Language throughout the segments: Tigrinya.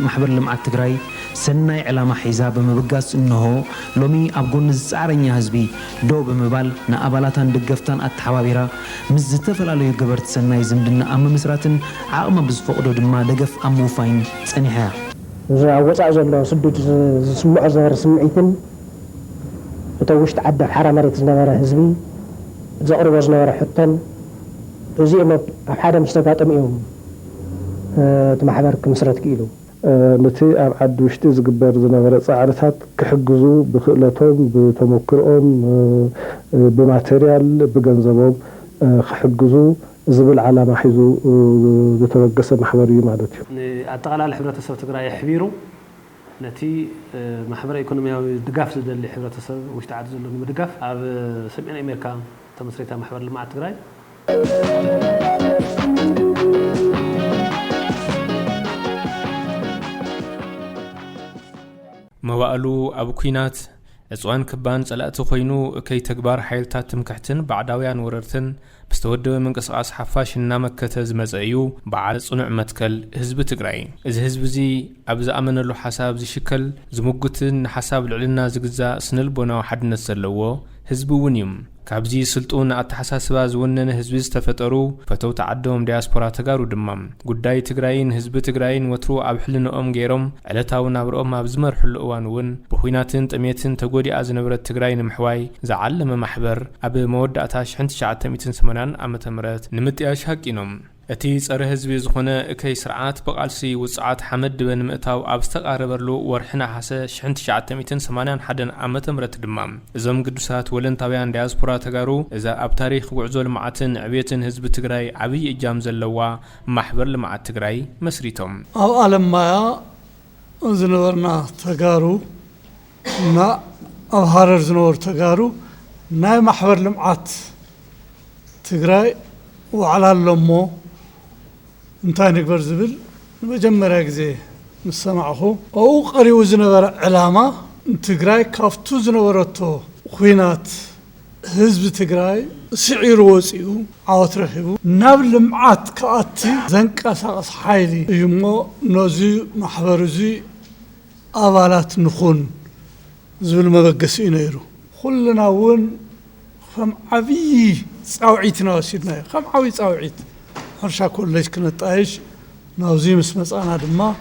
محبر لمعت تجري سنة علامة حزاب مبجاس إنه لومي أبغون الزعرني هزبي دو بمبال نقبلاتن دقفتن التحوابيرا مزتفل على يجبرت سنة يزمدنا أم مسراتن عقم بزفقدو دما دقف أمو فاين سنيها. وصع زلوا سدود سمع زهر سمعيتن وتوشت عدى حرام مريت زنبرة هزبي زقرب زنبرة حطن وزي ما بحدا مستقات أميهم تمحبرك مسرات كيلو. نتي أبعد وشتي زقبر زنبرة صعرتات كحجزو بخلتهم بتمكرهم بماتريال بجنزبهم كحجزو زبل على ما حيزو بتوجس محبري معناته. أتقال الحبرة السبت تقرأ يحبيرو نتي محبرة إيكونومية دقاف زد اللي حبرة السبت وش تعرض لهم دقاف أب سبعين أمريكا تمسريتها محبرة اللي مع تقرأ. موالو أبو كينات أزوان كبان سلأت خوينو كي تكبار حيلتات تمكحتن بعداويان وررتن بستودو من قصاص حفاش النامك مزعيو بعد صنع متكل حزب تقراي إذ حزب زي أبز أمن له حساب زي شكل زموجتن حساب العلنا زجزا سنلبنا وحدنا سلوه حزب ونيم كابزي سلطون أتحساسبا زونن حزب استفترو فتو تعدهم دياسبورا تغارو دمام قداي تقراين حزب تقراين وترو أبحلن غيرم علتاو نابرهم أبزمر حل أوانون بخويناتن تميتن تقودي أزنبرت تقراين محواي زعلم محبر أب مود أتاش حنت شعات ميتن سمنان أمتمرت نمتي أشهاكينم أتي صار حزب زخنا كي سرعات بقالسي وسعات حمد بن مئتاو أبستقاربرلو ورحنا حسا شحنت شعات ميتن سمانان حدن أمتمرت دمام زم قدسات ولن طبيان دياسبورا تغارو إذا أب تاريخ وعزو لمعاتن عبيتن حزب تقراي عبي إجام زلوا محبر لمعات تقراي مسريتهم أو ألم مايا زنورنا تغارو نا أو هارر زنور تغارو نا محبر لمعات تقراي وعلى اللمو انتاي نكبر زبل مجمرة كزي نسمعه أو قريو زنور علامة تقراي كافتو زنورتو خوينات حزب تقراي سعير وزيو عاوت رحبو نابل معات كأتي زنك أساقس حايلي يمو نوزي محبرزي أبالات نخون زبل مبقسين يرو خلنا ون خم عبي صاوعيتنا وسيدنا خم عوي صاوعيت هرشا كلش كنت عايش ناوزي مسمص انا دما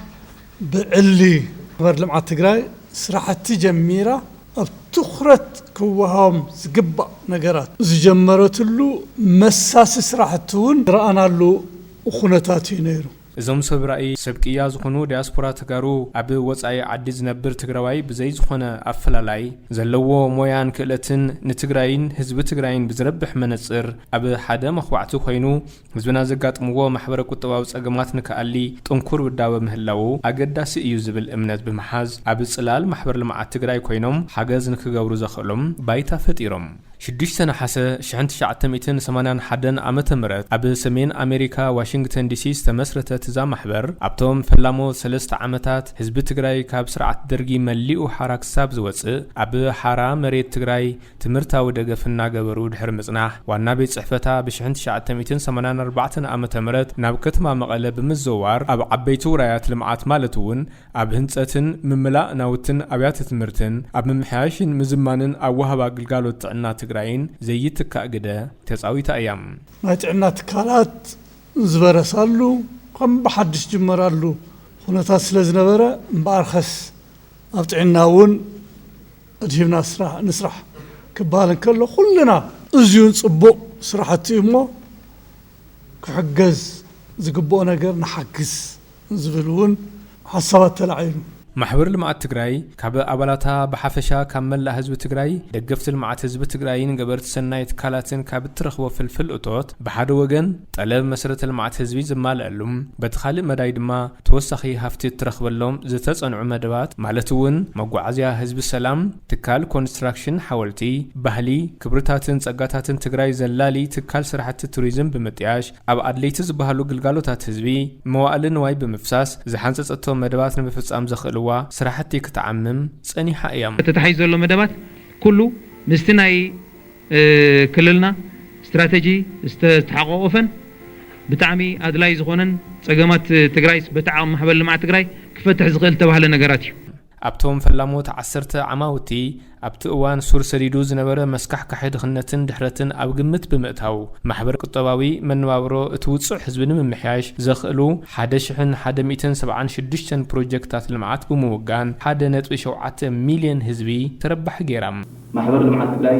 بعلي خبر لمعه تግራይ سرحتي جميره ابتخرت كوهم زقبا نغرات زجمرتلو مساس سرحتون رانالو وخنتاتي نيرو زم سبرأي سبكيا زخنو دياسبورا تغارو أبي وصاي عديز نبر تغراوي بزي زخنا أفلالاي زلوو مويان كالتن نتغراين حزب تغراين بزربح منصر أبي حدا مخوعتو خوينو حزبنا زقات مو محبر قطواو صقمات نكالي تنكر وداو مهلاو أقداس إيو زبل امنت بمحاز أبي صلال محبر لمع تغراي خوينوم حاجز نكغاورو زخلوم بايتا فتيروم شدش سنة حسا شحنت شعتميتن سمانان حدن عمتمرت أبي سمين أمريكا واشنطن دي سي استمسرتت زا محبر أبتوم فلامو 3 عمتات حزب تغراي كاب سرعة درجي مليئو حراك ساب زوص أبي حرا مريت تغراي تمرتا ودقفنا قبرو دحر مصناح وانا بيت صحفتا بشحنت شعتميتن سمانان 4 عمتمرت نابكت ما مقلب مزوار أب عبيتو رايات لمعات مالتون أب هنصتن مملاء ناوتن أبيات تمرتن أب ممحاشن مزمانن أوهبا قلقالو تعنا تقرأين زي تكاقدة تسعويت أيام ما تعنا تكالات زبرسالو قم بحدش جمرالو خناتات سلزنبرة مبارخس أبتعناون أدهبنا نسرح كبالن كله كلنا أزيون صبو سرحتي إمو كحجز زقبو نقر نحجز زبلون حصبت العين محبر المعات تقراي كاب أبلاتا بحفشا كامل لحزب تقراي دقفت المعات حزب تقرايين قبرت سنايت كالاتين كاب ترخوا في الفل أطوت بحادو وغن طلب مسرة المعات حزبي زمال ألوم بتخالي مدايد ما توسخي هفتي ترخب اللوم زتاز أنعو مدبات مالتون مقوعزيا حزب السلام تكال كونستراكشن حولتي بهلي كبرتاتن ساقاتاتن تقراي زلالي تكال سرحة توريزم بمتياش أب أدليتز بهالو قلقالوتات حزبي موالن واي بمفساس زحانسس أطو مدبات نبفز أمزخ سرحتي كتعمم صنيحة أيام تتحيز له مدبات كله مستناي كللنا استراتيجي استحققوا فن بتعمي أدلاي زخونن صقمات تجرايس بتعم محبل مع تجراي ክፈትሕ ዝኽእል ተባህለ ነገራት እዩ ኣብቶም ፈላሞት 10 ዓማውቲ ኣብቲ እዋን ሱር ሰዲዱ ዝነበረ መስካሕ ካሕዲ ድኽነትን ድሕረትን ኣብ ግምት ብምእታው ማሕበር ቁጠባዊ መነባብሮ እቲ ውፅእ ህዝቢ ንምምሕያሽ ዘኽእሉ 1176 ፕሮጀክታት ልምዓት ብምውጋን 1.7 ሚልዮን ህዝቢ ተረባሕ ገይራም ማሕበር ልምዓት ትግራይ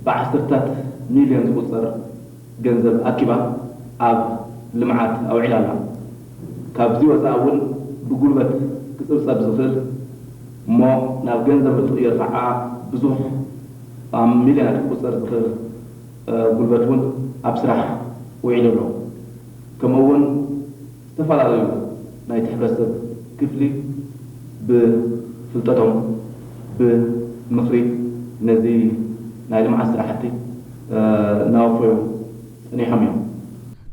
ብ10ታት ሚልዮን ዝቁፀር ገንዘብ ኣኪባ ኣብ ልምዓት ኣውዒላና ካብዚ ወፃኢ እውን ብጉልበት ክፅብፀብ ዝኽእል እሞ ናብ ገንዘብ እትቕየር ከዓ ብዙሕ ሚልዮናት ክቁፀር ዝኽእል ጉልበት እውን ኣብ ስራሕ ውዒሉ ኣሎ ከምኡውን ዝተፈላለዩ ናይቲ ሕብረተሰብ ክፍሊ ብፍልጠቶም ብምኽሪ ነዚ ናይ ልምዓት ስራሕቲ እናወፈዩ ፀኒሖም እዮም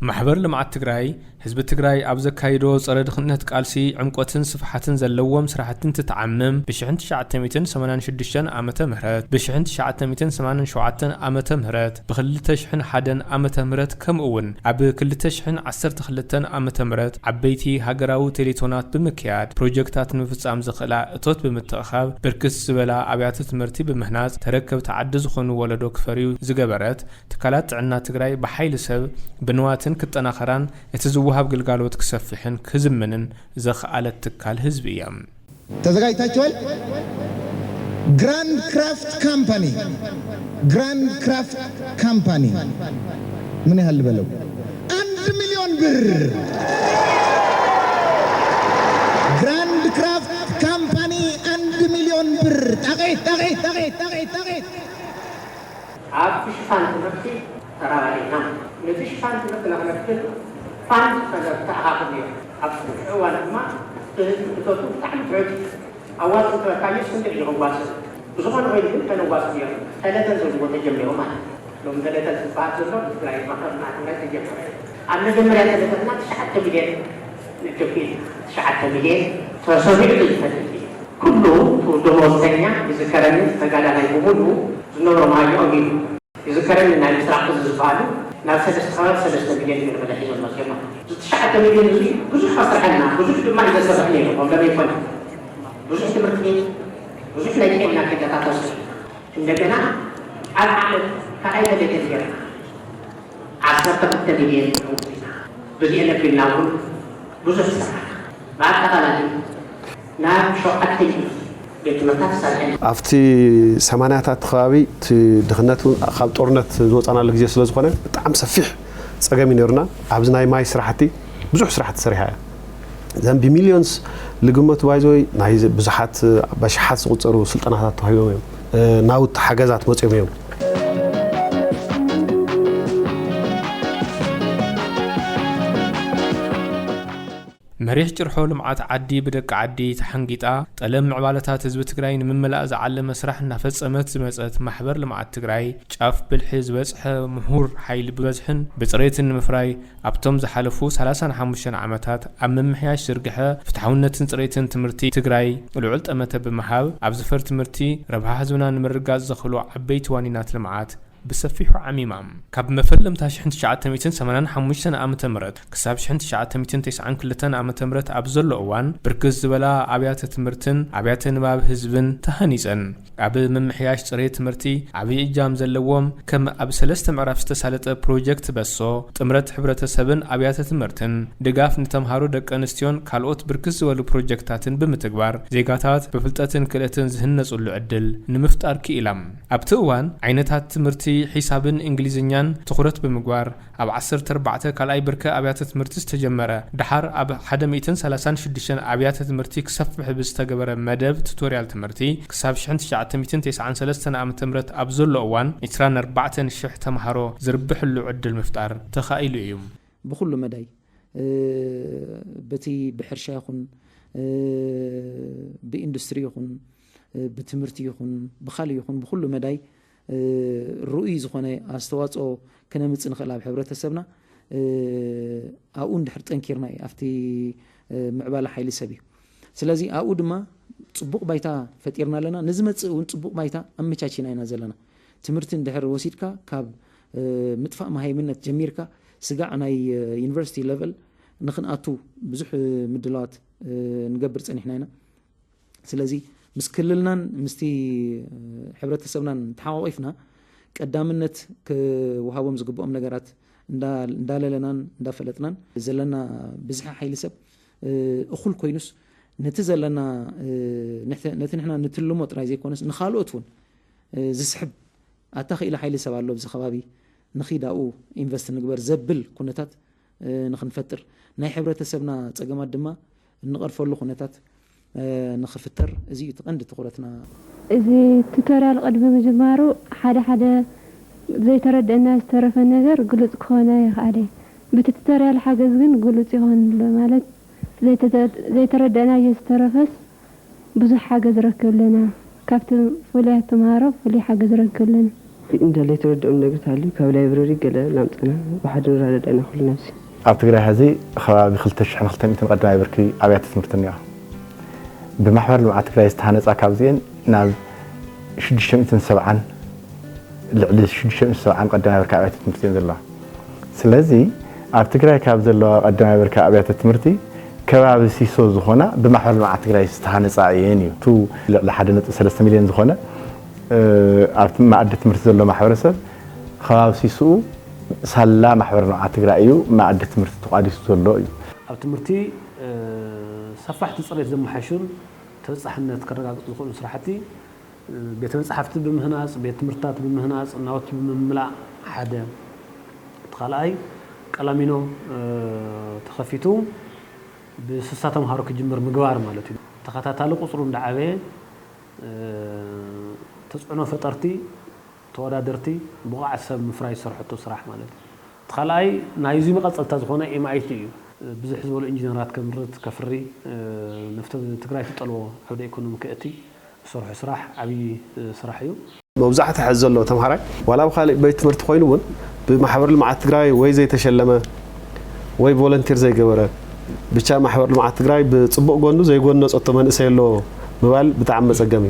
ማሕበር ልምዓት ትግራይ ህዝቢ ትግራይ ኣብ ዘካይዶ ፀረ ድኽነት ቃልሲ ዕምቆትን ስፍሓትን ዘለዎም ስራሕትን ትተዓምም ብ1986 ዓመተ ምህረት ብ1987 ዓመተ ምህረት ብ2001 ዓመተ ምህረት ከምኡውን ኣብ 2012 ዓመተ ምህረት ዓበይቲ ሃገራዊ ቴሌቶናት ብምክያድ ፕሮጀክታት ንምፍጻም ዝኽእላ እቶት ብምትእኻብ ብርክስ ዝበላ ኣብያተ ትምህርቲ ብምህናጽ ተረከብቲ ዓዲ ዝኾኑ ወለዶ ክፈርዩ ዝገበረት ትካላት ጥዕና ትግራይ ብሓይሊ ሰብ ብንዋትን ክጠናኸራን እቲ ዝውሃብ ግልጋሎት ክሰፍሕን ክዝምንን ዘኽኣለት ትካል ህዝቢ እያ ተዘጋጅታችኋል ግራንድ ክራፍት ካምፓኒ ምን ያህል በለው 1 ሚሊዮን ብር ግራንድ ክራፍት ካምፓኒ 1 ሚሊዮን ብር ታቂት ሽፋን ትምህርቲ ተራባሪና ነቲ ሽፋን ትምህርቲ ለክነክትል ፋንድ ተኣኻኽብ እዮም ኣብ እዋን ድማ ህዝቢ እቶቱ ብጣዕሚ ትዑት ኣዋፅ እንትበካዮስ ክንደይ እዩ ክዋፅእ ብዝኾነ ኮይኑ ግን ከነዋፅእ እዮም ተለተን ዘልዎ ተጀሚሩ ማለት ሎሚ ተለተን ዝበሃል ዘሎ ትግራይ ማሕበር ልምዓት ትግራይ ተጀመረ ኣብ መጀመርያ ተለተና 9 ሚልዮን ንክፊል 9 ሚልዮን ተሰሚዑ ዝፈልጥ እዩ ኩሉ ደመወዝተኛ ይዝከረኒ ተጋዳላይ ብምሉ ዝነብሮ ማይኦም እዩ ይዝከረኒ ናይ ምስራቅ ህዝቢ ዝበሃሉ ናብ 3 ሚልዮን ብር መድሒዞም መፅኦም 9 ሚልዮን እዚ ብዙሕ ኣስርሐና ብዙሕ ድማ ይዘሰርሕ ነይሩ ከምለመ ይኮነ ብዙሕ ትምህርቲ ብዙሕ ናይ ጥዕና ከይዳታት ወስድ እንደገና ኣብ ዓመት ካልኣይ ተለተን ጌርና 12 ሚልዮን በዚአን ነፊልና እውን ብዙሕ ሰራሕና ብኣጠቓላሊ ናብ 7 ኣብቲ 80ታት ከባቢ እቲ ድኽነቱ ካብ ጦርነት ዝወፃናሉ ግዜ ስለ ዝኾነ ብጣዕሚ ሰፊሕ ፀገም ነርና ኣብዚ ናይ ማይ ስራሕቲ ብዙሕ ስራሕቲ ሰሪሓ ዘን ብሚልዮንስ ልግመቱ ባይዞይ ናይ ብዙሓት በሽሓት ዝቁፀሩ ስልጠናታት ተባሂሎም እዮም ናውቲ ሓገዛት መፅኦም እዮም መሪሕ ጭርሖ ልምዓት ዓዲ ብደቂ ዓዲ ተሓንጊጣ ጠለም ምዕባለታት ህዝቢ ትግራይ ንምምላእ ዝዓለመ ስራሕ እናፈፀመት ዝመፀት ማሕበር ልምዓት ትግራይ ጫፍ ብልሒ ዝበፅሐ ምሁር ሓይሊ ብበዝሕን ብፅሬትን ንምፍራይ ኣብቶም ዝሓለፉ 35 ዓመታት ኣብ ምምሕያሽ ዝርግሐ ፍትሓውነትን ፅሬትን ትምህርቲ ትግራይ ልዑል ጠመተ ብምሃብ ኣብ ዝፈር ትምህርቲ ረብሓ ህዝብና ንምርጋፅ ዘኽእሉ ዓበይቲ ዋኒናት ልምዓት بسفيح عميمام كاب مفلم تاش 1985 عام تمرت كساب 1992 عام تمرت أبزل أوان بركز بلا أبيات تمرتن أبيات نباب هزبن تهانيزن أب ممحياش تري تمرتي أبي إجام زلوم كم أب سلست معرف استسالت بروجكت بسو تمرت حبرة سبن أبيات تمرتن دقاف نتمهارو دك أنستيون كالوت بركز ولو بروجكتاتن بمتكبار زيقاتات بفلتاتن كلتن زهنس ولو عدل نمفتار كإلام أبتوان عينتات تمرتي حسابن إنجليزيان تخرت بمقوار أب 14 كالاي بركة أبيات تمرتي استجمرة دحار أب 136 أبيات تمرتي كسفح بستجبر مدب توتوريال تمرتي كساب 1993 عام تمرت أبزل أوان إتران 4 شح تمهارو زربح اللي عد المفتار تخايل يوم بكل مداي بتي بحرشة يخون بإندستري يخون بتمرتي يخون بخالي يخون بكل مداي الرؤية زخانة استوات أو كنا متسن خلاب حبرة السبنا أقول دحرت أنكرناي أفتي معبالة حيل سبي سلازي أقول ما تصبق بيتا فتيرنا لنا نزمت ونتصبق بيتا أم تشاچينا ينزلنا تمرتن دحر وسيدكا كاب متفق ما هي منت جميركا سجع أنا يونيفرسيتي ليفل نخن أتو بزح مدلات نقبر صنيحنا هنا سلازي مسكللنا مستي حبرة السبنا تحاويفنا قدامنت كوهاوم زقبهم نجارات نداللنا ندفلتنا زلنا بزح حيل سب أخل كوينس نتزلنا نحنا نتلمو ترايزي كونس نخالوتون زسحب أتاخي إلى حيل سب على بزخبابي نخيداو إنفست نقبر زبل كونتات نخنفتر ناي حبرة السبنا تجمع دما نقرفوا له كونتات نخفتر زي تقند تقولتنا إذا توتوريال قدم مجمارو حدا زي ترد الناس ترف النجار قلت كونه يخالي بتتوريال حاجة زين قلت يهون مالك زي ترد أنا يسترفس بزح حاجة زركب لنا كابتن فلي تمارو فلي حاجة زركب لنا إنت اللي ترد نجار تعلم كولا يبرري قلا نمت أنا واحد نراد أنا كل نفسي أبتقرأ هذه خلال خلتش خلتم يتقدم يبركي أبيات تمرتنيها بمحور المعات تقرأ يستهانس أكابزين ناب شد الشمس سبعان لعل شد الشمس سبعان قدام يبركي أبيات تمرتين الله سلازي أبتقرأ كابز الله قدام يبركي أبيات تمرتي كباب سيسو زخونة بمحور المعات تقرأ يستهانس عيني تو لحد 3 مليون زخونة أبت ما عدت تمرت الله محور سب خباب سيسو سلا محور المعات تقرأ يو ما عدت تمرت تقاديس الله يو أبتمرتي صفحت صريت زم حشون تبصحنا تكرر يكون صراحتي بيتمصحفت بمهناص بيتمرتات بمهناص ناوت بمملا حدا تخلاي قلامينو تخفيتو بسساتم هارو كجمر مغوار مالتي تخاتاتالو قصرو ندعابه تصعنو فطرتي تودادرتي بقع سب مفراي سرحتو صراح مالتي تخلاي نايزي مقصلتا زخونه ام.اي.تي بزح زول انجينيرات كمرت كفري نفط تግራይ تطلو عود ايكونومي كاتي سرح سراح عبي سراحيو مبزحت حزلو تمهراي ولا بخالي بيت تمرت خوينون بمحور المعات تግራይ ወይ زي تشلمه ወይ فولنتير زي جبره ብቻ محور المعات تግራይ بصبق ጎኑ زي ጎኑ ጾቶ መንሰየሎ ምባል بتعم መጸገሚ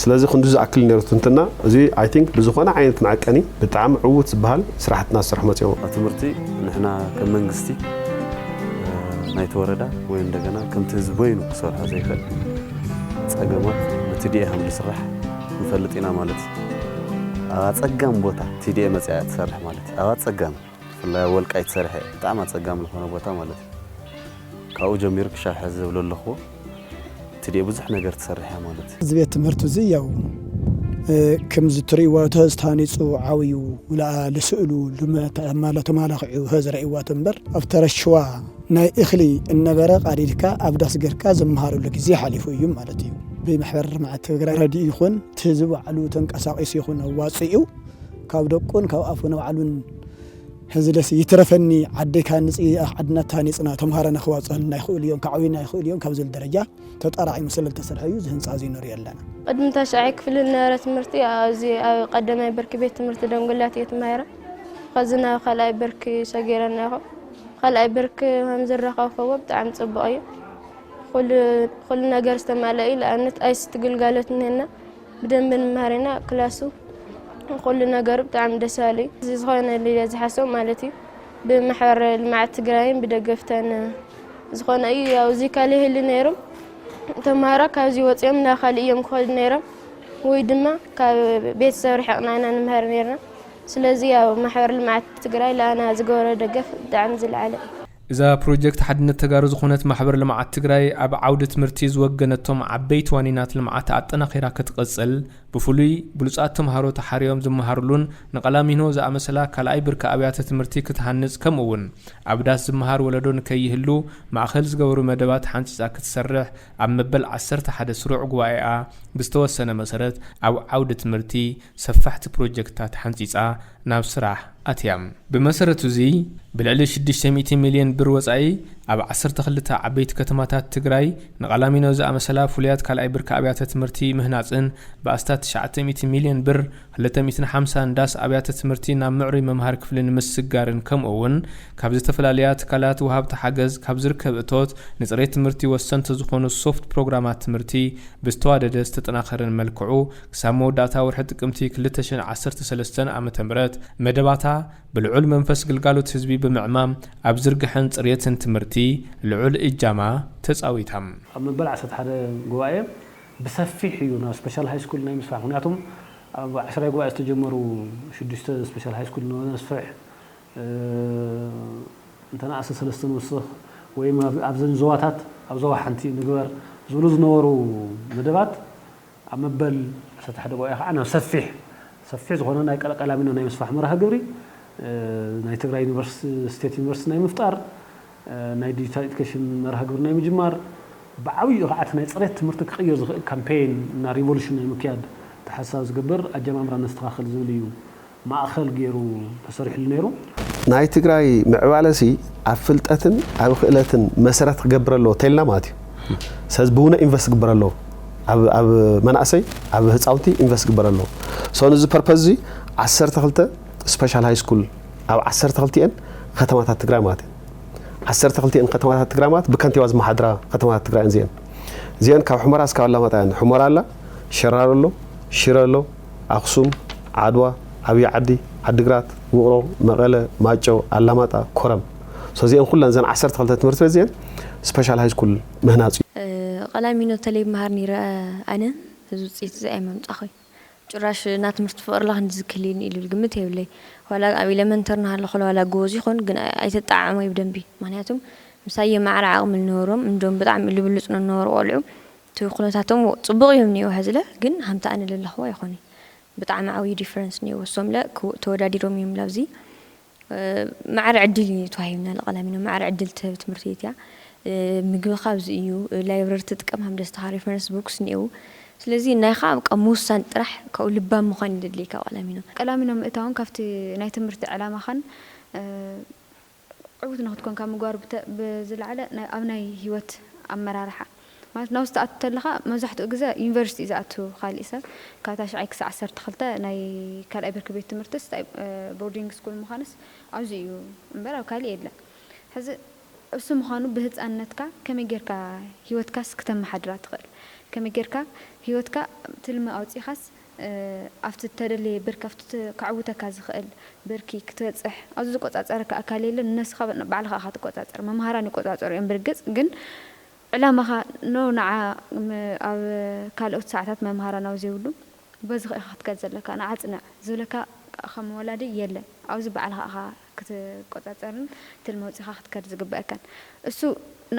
ስለዚህ ክንዱ ዝኣክል ነርቱ እንትና እዚ አይ ቲንክ ብዙኾነ ዓይነት ማዕቀኒ بتعم عوት ዝባሃል ስራሕትና ስራሕ መጽዮ ትምርቲ ንሕና ከም መንግስቲ ናይት ወረዳ ወይ እንደገና ከምቲ ህዝቦይኑ ክሰርሖ ዘይኽእል ጸገማት በቲዲኤ ሃም ዝስራሕ ንፈልጥና ማለት ኣባ ጸጋም ቦታ ቲዲኤ መጽያ ትሰርሕ ማለት ኣባ ጸጋም ፍላይ ወልቃይ ትሰርሕ በጣም ጸጋም ዝኾነ ቦታ ማለት ካው ጀሚር ክሻሕ ዝብሎ ለኹ ቲዲኤ ብዙሕ ነገር ትሰርሕ ማለት ዝቤት ትምህርቱ እዚ ያው كم زتري وتستانيصو عاويو ولا لسؤلو لما مالخعو هزرعي واتنبر افتر الشوا ناي اخلي النبره قاديدكا ابداس غيركا زمهارو لغزي حليفو يم مالتي بمحبر مع تغرا رادي يكون تزو علو تنقساقيس يكون واصيو كابدقون كاب افنا علون هزلس يترفني عدي كان نصي عدنا تاني صنا تمهارنا خواصلنا يخول يوم كعوينا يخول يوم كبزل درجه تطرعي مسلل تسرحيو زهنصا زينور يلنا قدم تشعيك في لنا تمرتي ازي قدمي برك بيت تمرت دنقلاتي تمايره خزنا خلاي برك سغيرنا خلاي برك هم زرخه فوق بتاع صبقي كل ነገር استمالي لانت ايس تقلقالتنا بدنب مهارنا كلاسو كل ነገር بتاع دسالي زي زخونه اللي زحسو مالتي بمحور المعت تግራይን بدغفتن زخونه ياو زي كاله اللي نيرم تمارا كازي وصيم ناخاليم كل نيرم وي دما كبيت سرحنا انا نمهر نيرنا سلازي ياو محور المعت تግራይ لانا زغوره دغف دعم زلعله إذا بروجكت حدنا تجارو زخونة محبر لمعات تجراي أب عودة مرتيز وجنتهم عبيت وانينات المعات عطنا خيرا كتقصل بفلوي بلوصاتهم هارو تحريهم زم هارلون نقلامينو زا مثلا كلاي برك ابيات تمرتي كتحنص كمون عبداس زمهار ولدون كيهلو ماخل زغورو مدبات حنصا كتسرح عمبل 10 حد سروع غوايا بستوسنه مسرت او عودة تمرتي سفحت بروجكتات حنصا ناب سراح أتيام بمسرة زي بالعلي 600 مليون بر وصعي أب 12 عبيت كتماتات تجراي نقلامينو زا مثلا فوليات كالاي برك ابيات تمرتي مهناصن باستات 900 مليون بر 250 داس ابيات تمرتي نا معري ممهار كفلن مسغارن كمون كاب زتفلاليات كالات وهاب تحجز كاب زركب اتوت نصري تمرتي وسنت زخونو سوفت بروجرامات تمرتي بستوادد استطناخرن ملكعو سامو داتا ورحت قمتي 2013 عام تمرت مدباتا بالعلم منفس قلقالو تحزبي بمعمام ابزرقحن صريتن تمرتي ልዑል እጃማ ተጻዊታም ኣብ መበል 11 ጉባኤ ብሰፊሕ እዩ ናብ ስፔሻል ሃይ ስኩል ናይ ምስፋሕ ምክንያቱም ኣብ 10 ጉባኤ ዝተጀመሩ 6 ስፔሻል ሃይ ስኩል ንስፍሕ እንተናእሰ 3 ንውስኽ ወይ ኣብዘን ዞዋታት ኣብ ዞዋ ሓንቲ ንግበር ዝብሉ ዝነበሩ መደባት ኣብ መበል 11 ጉባኤ ከዓ ናብ ሰፊሕ ዝኾነ ናይ ቀላሚኖ ናይ ምስፋሕ መርሃ ግብሪ ናይ ትግራይ ዩኒቨርሲቲ ስቴት ዩኒቨርሲቲ ናይ ምፍጣር ናይ ዲጂታል ኤዱኬሽን መርሃ ግብሪ ናይ ምጅማር بعوي قعدت ناي صريت تمرت كغير كامبين نا ريفولوشن مكياد تحساس قبر اجمامرا نستخاخل زوليو ما اخل غيرو تسريح لنيرو ناي تግራይ معوالسي افلطتن اب خلتن مسرت قبرلو تيلنا ماتي سزبونا انفست قبرلو اب مناسي اب هصاوتي انفست قبرلو سون ز پرپزي 12 سبيشال هاي سكول اب 12 ከተማታት ትግራይ ማለት 12 ከተማታት ትግራይ ማለት በከንቲባ ዝመሓድራ ከተማታት ትግራይ እንዚአን ዚአን ካብ ሑመራ እስካብ አላማጣ ያን ሑመራ አላ ሽራሮሎ ሽረሎ አክሱም ዓድዋ አብይ ዓዲ ዓዲግራት ውቅሮ መቀለ ማጨው አላማጣ ኮረም ሶዚአን ኩላን ዘን 12 ትምህርት ቤት ዚአን ስፔሻል ሃይ ስኩል ምህናጽ ቀላሚኖ ተለይ ማሃር ኒራ አነ ዝጽይት ዘይ መምጣኸይ ጭራሽ ና ትምህርት ፍቅርላ እንዝክሊን ኢሉ ግምት ይብለይ ወላ ኣብ ኤሌመንተርና ሃለ خل ወላ ጎዝ ይኹን ግን ኣይተጣዓመው ይብደንቢ ማንያቱም ምሳየ ማዕራ ዓቅም ልነሮም እንደም በጣም ልብልጽ ነነሮ ቆልዑ ትኹነታቶም ጽቡቅ እዮም ነው hazለ ግን ሃምታ አነ ለለኽዋ ይኾኒ በጣም ዓዊ ዲፈረንስ ነው ወሶምለ ተወዳዲሮም ይምላብዚ ማዕራ ዕድል ተዋሂብና ለቀላሚኖ ማዕራ ዕድል ትምህርት ቤት ያ ምግብ ካብዚ እዩ ላይብረሪ ተጥቀም ሃም ደስታ ሪፈረንስ ቡክስ ነው ስለዚህ ናይ ኻብ ቀሙሳን ጥራሕ ከው ልባም መኻን ይደልይካ ቀላሚኖ ምእታውን ካፍቲ ናይ ትምህርቲ ዕላማ ኻን ዕውት ንኽትኮን ካብ ምግባር ብዝለዓለ ኣብ ናይ ህይወት ኣመራርሓ ማለት ናውስተ ኣተለኻ መብዛሕትኡ ግዜ ዩኒቨርሲቲ ዝኣቱ ካልእ ሰብ ካብ ታሽዓይ ክሳብ 12 ናይ ካልኣይ ብርኪ ቤት ትምህርትስ ቦርዲንግ ስኩል ምዃንስ ኣብዚ እዩ እምበር ኣብ ካልእ የለን ሕዚ እሱ ምዃኑ ብህፃንነትካ ከመይ ጌርካ ህይወትካስ ክተመሓድራ ትኽእል ከመይ ጌርካ ህይወትካ ትልሚ ኣውፂኻስ ኣብቲ ተደለየ ብርኪ ኣብቲ ክዓውተካ ዝኽእል ብርኪ ክትበፅሕ ኣብዚ ዝቆፃፀረካ ኣካል የለን ነስኻ ባዕልኻ ኢኻ ትቆፃፀር መምሃራን ይቆፃፀሩ እዮም ብርግፅ ግን ዕላማኻ ኖ ንዓ ኣብ ካልኦት ሰዓታት መምሃራን ኣብ ዘይብሉ በዚ ኢኻ ክትገዝ ዘለካ ንዓፅንዕ ዝብለካ ከም ወላዲ የለን ኣብዚ ባዕልኻ ኢኻ ክትቆፃፀርን ትልሚ ኣውፂኻ ክትከድ ዝግበአካን እሱ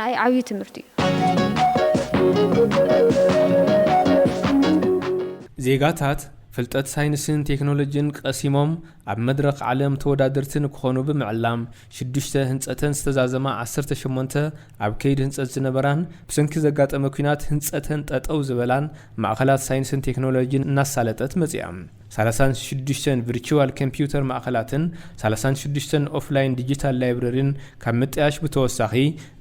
ናይ ዓብዪ ትምህርቲ እዩ ዜጋታት ፍልጠት ሳይንስን ቴክኖሎጂን ቀሲሞም ኣብ መድረኽ ዓለም ተወዳደርትን ክኾኑ ብምዕላም 6 ህንፀተን ዝተዛዘማ 18 ኣብ ከይድ ህንፀት ዝነበራን ብሰንኪ ዘጋጠመ ኩናት ህንፀተን ጠጠው ዝበላን ማእኸላት ሳይንስን ቴክኖሎጂን እናሳለጠት መጽያ 36 ቪርቹዋል ኮምፒውተር ማእኸላትን 36 ኦፍላይን ዲጂታል ላይብረሪን ካብ ምጥያሽ ብተወሳኺ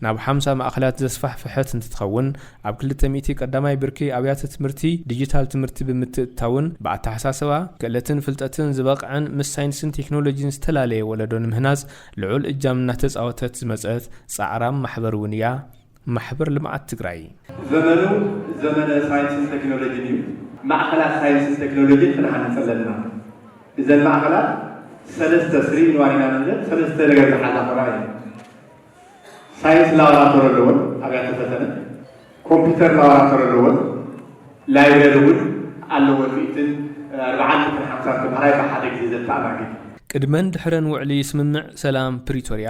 ናብ 50 ማእኸላት ዘስፋሕፍሐት እንትትኸውን ኣብ 200 ቀዳማይ ብርኪ ኣብያተ ትምህርቲ ዲጂታል ትምህርቲ ብምትእታውን ብኣተሓሳስባ ክእለትን ፍልጠትን ዝበቕዐን ምስ ሳይንስን ቴክኖሎጂን ዝተላለየ ወለዶ ንምህናጽ ልዑል እጃም እናተጻወተት ዝመጸት ጻዕራም ማሕበር እውን እያ ማሕበር ልምዓት ትግራይ ዘመኑ ዘመነ ሳይንስን ቴክኖሎጂን እዩ ማእኸላት ሳይንስን ቴክኖሎጂን ክንሓንፅ ኣለና እዘን ማእኸላት 3 ስሪ ንዋሪና ንብለን 3 ነገር ዝሓዛ ቆራ እዩ ሳይንስ ላቦራቶሪ ኣለዎን ኣብያተ ፈተነ ኮምፒውተር ላቦራቶሪ ኣለዎን ላይብረሪ እውን ኣለዎን 450 ተምሃራይ ብሓደ ግዜ ዘተኣናግድ ቅድመን ድሕረን ውዕሊ ስምምዕ ሰላም ፕሪቶሪያ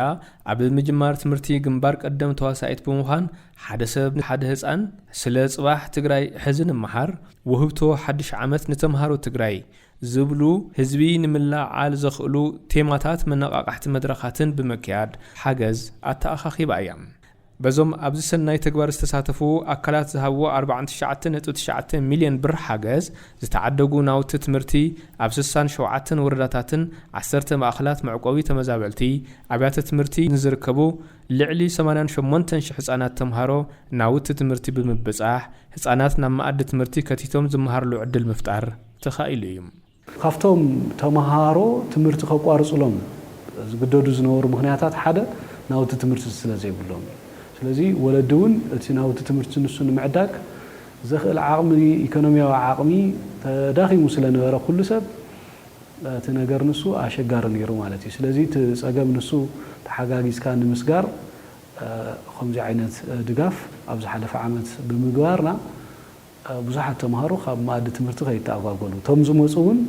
ኣብ ምጅማር ትምህርቲ ግንባር ቀደም ተዋሳኢት ብምዃን ሓደ ሰብ ሓደ ህፃን ስለ ጽባሕ ትግራይ ሕዝን መሃር ውህብቶ ሓድሽ ዓመት ንተምሃሮ ትግራይ ዝብሉ ህዝቢ ንምላዓል ዘኽእሉ ቴማታት መነቃቃሕቲ መድረኻትን ብምክያድ ሓገዝ ኣተኣኻኺባ እያ በዞም ኣብዚ ሰናይ ተግባር ዝተሳተፉ ኣካላት ዝሃብዎ 49.9 ሚልዮን ብር ሓገዝ ዝተዓደጉ ናውቲ ትምህርቲ ኣብ 67 ወረዳታትን 10 ማእኸላት መዕቆቢ ተመዛበልቲ ኣብያተ ትምህርቲ ንዝርከቡ ልዕሊ 88,000 ህፃናት ተምሃሮ ናውቲ ትምህርቲ ብምብጻሕ ህፃናት ናብ ማኣዲ ትምህርቲ ከቲቶም ዝመሃርሉ ዕድል ምፍጣር ተኻኢሉ እዩ ካብቶም ተምሃሮ ትምህርቲ ከቋርጹሎም ዝግደዱ ዝነበሩ ምክንያታት ሓደ ናውቲ ትምህርቲ ስለዘይብሎም ስለዚህ ወለዱን እቲ ናውቲ ትምህርቲ ንሱ ንምዕዳግ ዘኽእል ዓቕሚ ኢኮኖሚያዊ ዓቕሚ ተዳኺሙ ስለነበረ ኩሉ ሰብ እቲ ነገር ንሱ ኣሸጋሪ ነይሩ ማለት እዩ ስለዚህ እቲ ጸገም ንሱ ተሓጋጊዝካ ንምስጋር ከምዚ ዓይነት ድጋፍ ኣብ ዝሓለፈ ዓመት ብምግባርና ብዙሓት ተምሃሮ ካብ ማእዲ ትምህርቲ ከይተኣጓጎሉ ቶም ዝመፁ እውን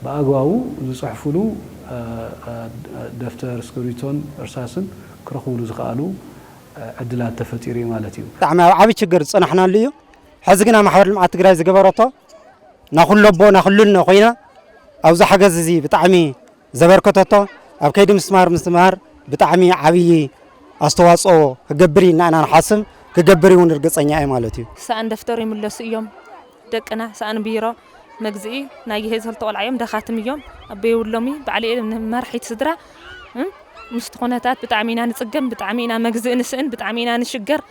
ብኣግባቡ ዝፅሕፍሉ ደፍተር እስክሪብቶን እርሳስን ክረኽብሉ ዝኽኣሉ ዕድላት ተፈጢሩ ማለት እዩ ብጣዕሚ ኣብ ዓብዪ ችግር ዝፀናሕናሉ እዩ ሕዚ ግና ማሕበር ልምዓት ትግራይ ዝገበረቶ ናኩሉ ኣቦ ናኩሉና ኮይና ኣብዚ ሓገዝ እዚ ብጣዕሚ ዘበርከተቶ ኣብ ከይዲ ምስትምሃር ብጣዕሚ ዓብዪ ኣስተዋፅኦ ክገብር ኢና ኢና ንሓስብ ክገብር እውን ርግፀኛ እየ ማለት እዩ ሳእን ደፍተር ይምለሱ እዮም ደቅና ሳእን ቢሮ መግዝኢ ናይ ሄዝ ክልተ ቆልዓ እዮም ደኻትም እዮም ኣበየውሎሚ ባዕሊ መርሒት ስድራ ምስቲ ኩነታት ብጣዕሚ ኢና ንፅገም ብጣዕሚ ኢና መግዝእ ንስእን ብጣዕሚ ኢና ንሽገር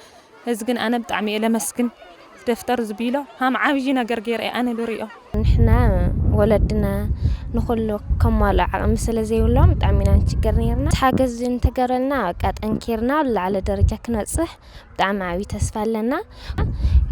ሕዚ ግን ኣነ ብጣዕሚ እየ ለመስግን ደፍተር ዝቢሎ ሃም ዓብዪ ነገር ገይረ ኣነ ንሪኦ ንሕና ወለድና ንኩሉ ከማልዕ ዓቕሚ ስለዘይብሎም ብጣዕሚ ኢና ንሽገር ነርና ሓገዝ እንተገበረልና በቃ ጠንኪርና ላዕለ ደረጃ ክንበፅሕ ብጣዕሚ ዓብዪ ተስፋ ኣለና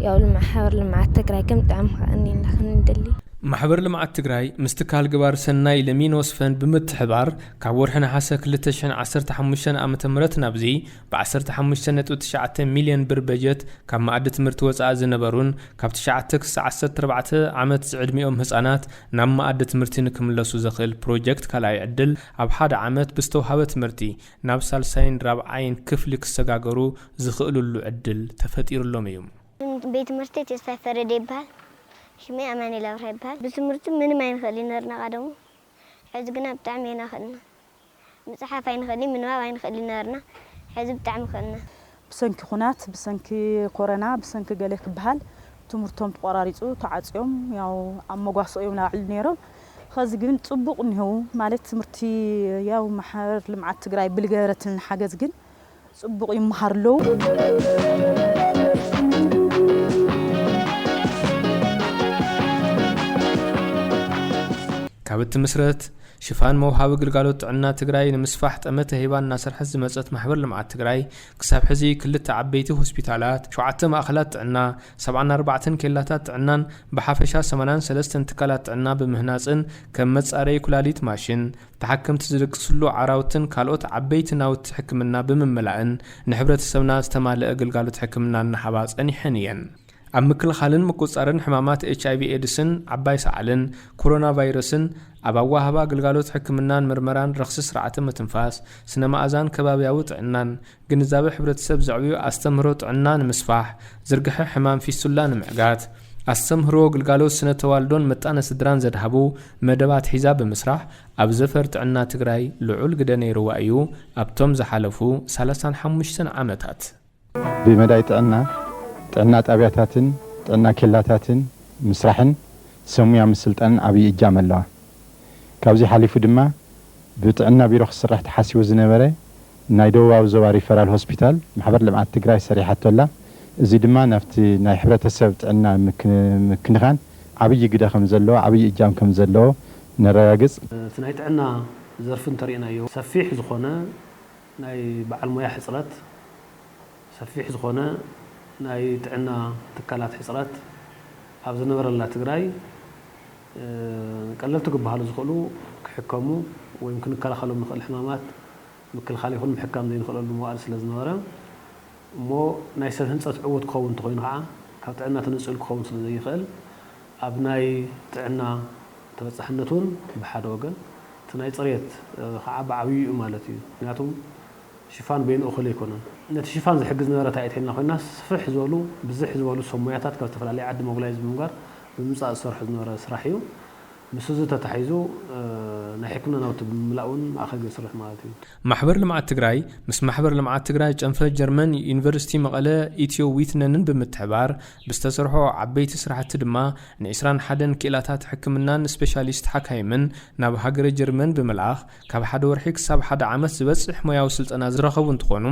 ያው ማሕበር ልምዓት ትግራይ ግን ብጣዕሚ ከኣኒና ክንደሊ ማሕበር ልምዓት ትግራይ ምስ ትካል ግባር ሰናይ ለሚን ወስፈን ብምትሕባር ካብ ወርሒ ነሓሰ 2015 ዓ.ም ናብዚ ብ15.9 ሚልዮን ብር በጀት ካብ ማእዲ ትምህርቲ ወፃኢ ዝነበሩን ካብ 9 ክሳብ 14 ዓመት ዝዕድሚኦም ህፃናት ናብ ማእዲ ትምህርቲ ንክምለሱ ዘኽእል ፕሮጀክት ካልኣይ ዕድል ኣብ ሓደ ዓመት ብዝተዋሃበ ትምህርቲ ናብ ሳልሳይን ራብዓይን ክፍሊ ክሰጋገሩ ዝኽእልሉ ዕድል ተፈጢሩሎም እዩ ቤት ትምህርቲ ተስፋይ ፈረደ ይበሃል ሽሜ ኣማኒ ላብራ ይበሃል ብትምህርቲ ምንም ኣይንኽእል ነርና ቀደሙ ሕዚ ግና ብጣዕሚ ኢና ኽእልና ምፅሓፍ ኣይንኽእል ምንባብ ኣይንኽእል ነርና ሕዚ ብጣዕሚ ኽእልና ብሰንኪ ኩናት ብሰንኪ ኮረና ብሰንኪ ገለ ክበሃል ትምህርቶም ተቆራሪፁ ተዓፅዮም ያው ኣብ መጓሶ እዮም ናብዕሉ ነይሮም ኸዚ ግን ፅቡቕ እኒሄው ማለት ትምህርቲ ያው ማሕበር ልምዓት ትግራይ ብልገበረትን ሓገዝ ግን ፅቡቕ ይመሃርለው ካብቲ ምስረት ሽፋን መውሃቢ ግልጋሎት ጥዕና ትግራይ ንምስፋሕ ጠመተ ሂባን እናሰርሐት ዝመፀት ማሕበር ልምዓት ትግራይ ክሳብ ሕዚ ክልተ ዓበይቲ ሆስፒታላት 7 ማእኸላት ጥዕና 74 ኬላታት ጥዕናን ብሓፈሻ 83 ትካላት ጥዕና ብምህናፅን ከም መጻረዪ ኩላሊት ማሽን ተሓከምቲ ዝደቅስሉ ዓራውትን ካልኦት ዓበይቲ ናውቲ ሕክምና ብምምላእን ንሕብረተሰብና ዝተማልአ ግልጋሎት ሕክምና እናሃባ ፀኒሐን እየን ኣብ ምክልኻልን ምቁፃርን ሕማማት HIV ኤድስን ዓባይ ሰዓልን ኮሮና ቫይረስን ኣብ ኣዋህባ ግልጋሎት ሕክምናን ምርመራን ረኽሲ ስርዓተ ምትንፋስ ስነ ማእዛን ከባብያዊ ጥዕናን ግንዛቤ ሕብረተሰብ ዘዕብዩ ኣስተምህሮ ጥዕና ንምስፋሕ ዝርግሐ ሕማም ፊስቱላ ንምዕጋት ኣስተምህሮ ግልጋሎት ስነ ተዋልዶን ምጣነ ስድራን ዘድሃቡ መደባት ሒዛ ብምስራሕ ኣብ ዘፈር ጥዕና ትግራይ ልዑል ግደ ነይርዋ እዩ ኣብቶም ዝሓለፉ 35 ዓመታት ብመዳይ ጥዕና ጣብያታትን ጥዕና ኬላታትን ምስራሕን ሰሙያ ምስልጣንን ዓብዪ እጃም ኣለዋ ካብዚ ሓሊፉ ድማ ብጥዕና ቢሮ ክስራሕ ተሓሲቡ ዝነበረ ናይ ደቡባዊ ዞባ ሪፈራል ሆስፒታል ማሕበር ልምዓት ትግራይ ሰሪሓቶላ እዚ ድማ ናብቲ ናይ ሕብረተሰብ ጥዕና ምክንኻን ዓብዪ ግደ ከም ዘለዎ ዓብዪ እጃም ከም ዘለዎ ነረጋግፅ እቲ ናይ ጥዕና ዘርፊ እንተሪእናዮ ሰፊሕ ዝኾነ ናይ በዓል ሞያ ሕፅረት ሰፊሕ ዝኾነ ናይ ጥዕና ትካላት ሕፅረት ኣብ ዝነበረላ ትግራይ ቀለልቲ ክበሃሉ ዝኽእሉ ክሕከሙ ወይ ክንከላኸሎም ንኽእል ሕማማት ምክልኻል ይኹን ምሕካም ዘይንኽእለሉ መዋዕል ስለ ዝነበረ እሞ ናይ ሰብ ህንፀት ዕዉት ክኸውን እንተኮይኑ ከዓ ካብ ጥዕና ተነፂሉ ክኸውን ስለ ዘይኽእል ኣብ ናይ ጥዕና ተበፃሕነት እውን ብሓደ ወገን እቲ ናይ ፅሬት ከዓ ብዓብዪ እዩ ማለት እዩ ምክንያቱም ሽፋን በይኑ እኹል ኣይኮነን ነቲ ሽፋን ዝሕግዝ ነበረ ታይተልና ኮይና ስፍሕ ዝበሉ ብዝሕ ዝበሉ ሰሙያታት ካብ ዝተፈላለዩ ዓዲ ሞግላይዝ ብምግባር ብምምፃእ ዝሰርሑ ዝነበረ ስራሕ እዩ ምስ እዚ ተታሒዙ ናይ ሕክምና ናውቲ ብምምላእ እውን ማእኸል ይስራሕ ማለት እዩ ማሕበር ልምዓት ትግራይ ምስ ማሕበር ልምዓት ትግራይ ጨንፈ ጀርመን ዩኒቨርሲቲ መቐለ ኢትዮ ዊትነንን ብምትሕባር ብዝተሰርሖ ዓበይቲ ስራሕቲ ድማ ን21 ክእላታት ሕክምናን ስፔሻሊስት ሓካይምን ናብ ሃገረ ጀርመን ብምልኣኽ ካብ ሓደ ወርሒ ክሳብ ሓደ ዓመት ዝበፅሕ ሞያዊ ስልጠና ዝረኸቡ እንትኾኑ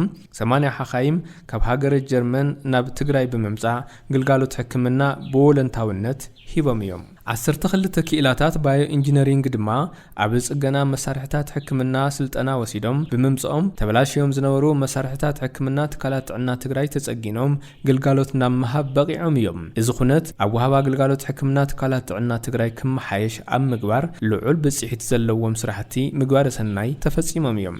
80 ሓካይም ካብ ሃገረ ጀርመን ናብ ትግራይ ብምምፃእ ግልጋሎት ሕክምና ብወለንታውነት ሂቦም እዮም 12 ክእላታት ባዮ ኢንጂነሪንግ ድማ ኣብ ጽገና መሳርሕታት ሕክምና ስልጠና ወሲዶም ብምምጽኦም ተበላሽዮም ዝነበሩ መሳርሕታት ሕክምና ትካላት ጥዕና ትግራይ ተጸጊኖም ግልጋሎት ናብ መሃብ በቂዖም እዮም እዚ ኩነት ኣብ ወሃባ ግልጋሎት ሕክምና ትካላት ጥዕና ትግራይ ክመሓየሽ ኣብ ምግባር ልዑል ብጽሒት ዘለዎም ስራሕቲ ምግባር ሰናይ ተፈጺሞም እዮም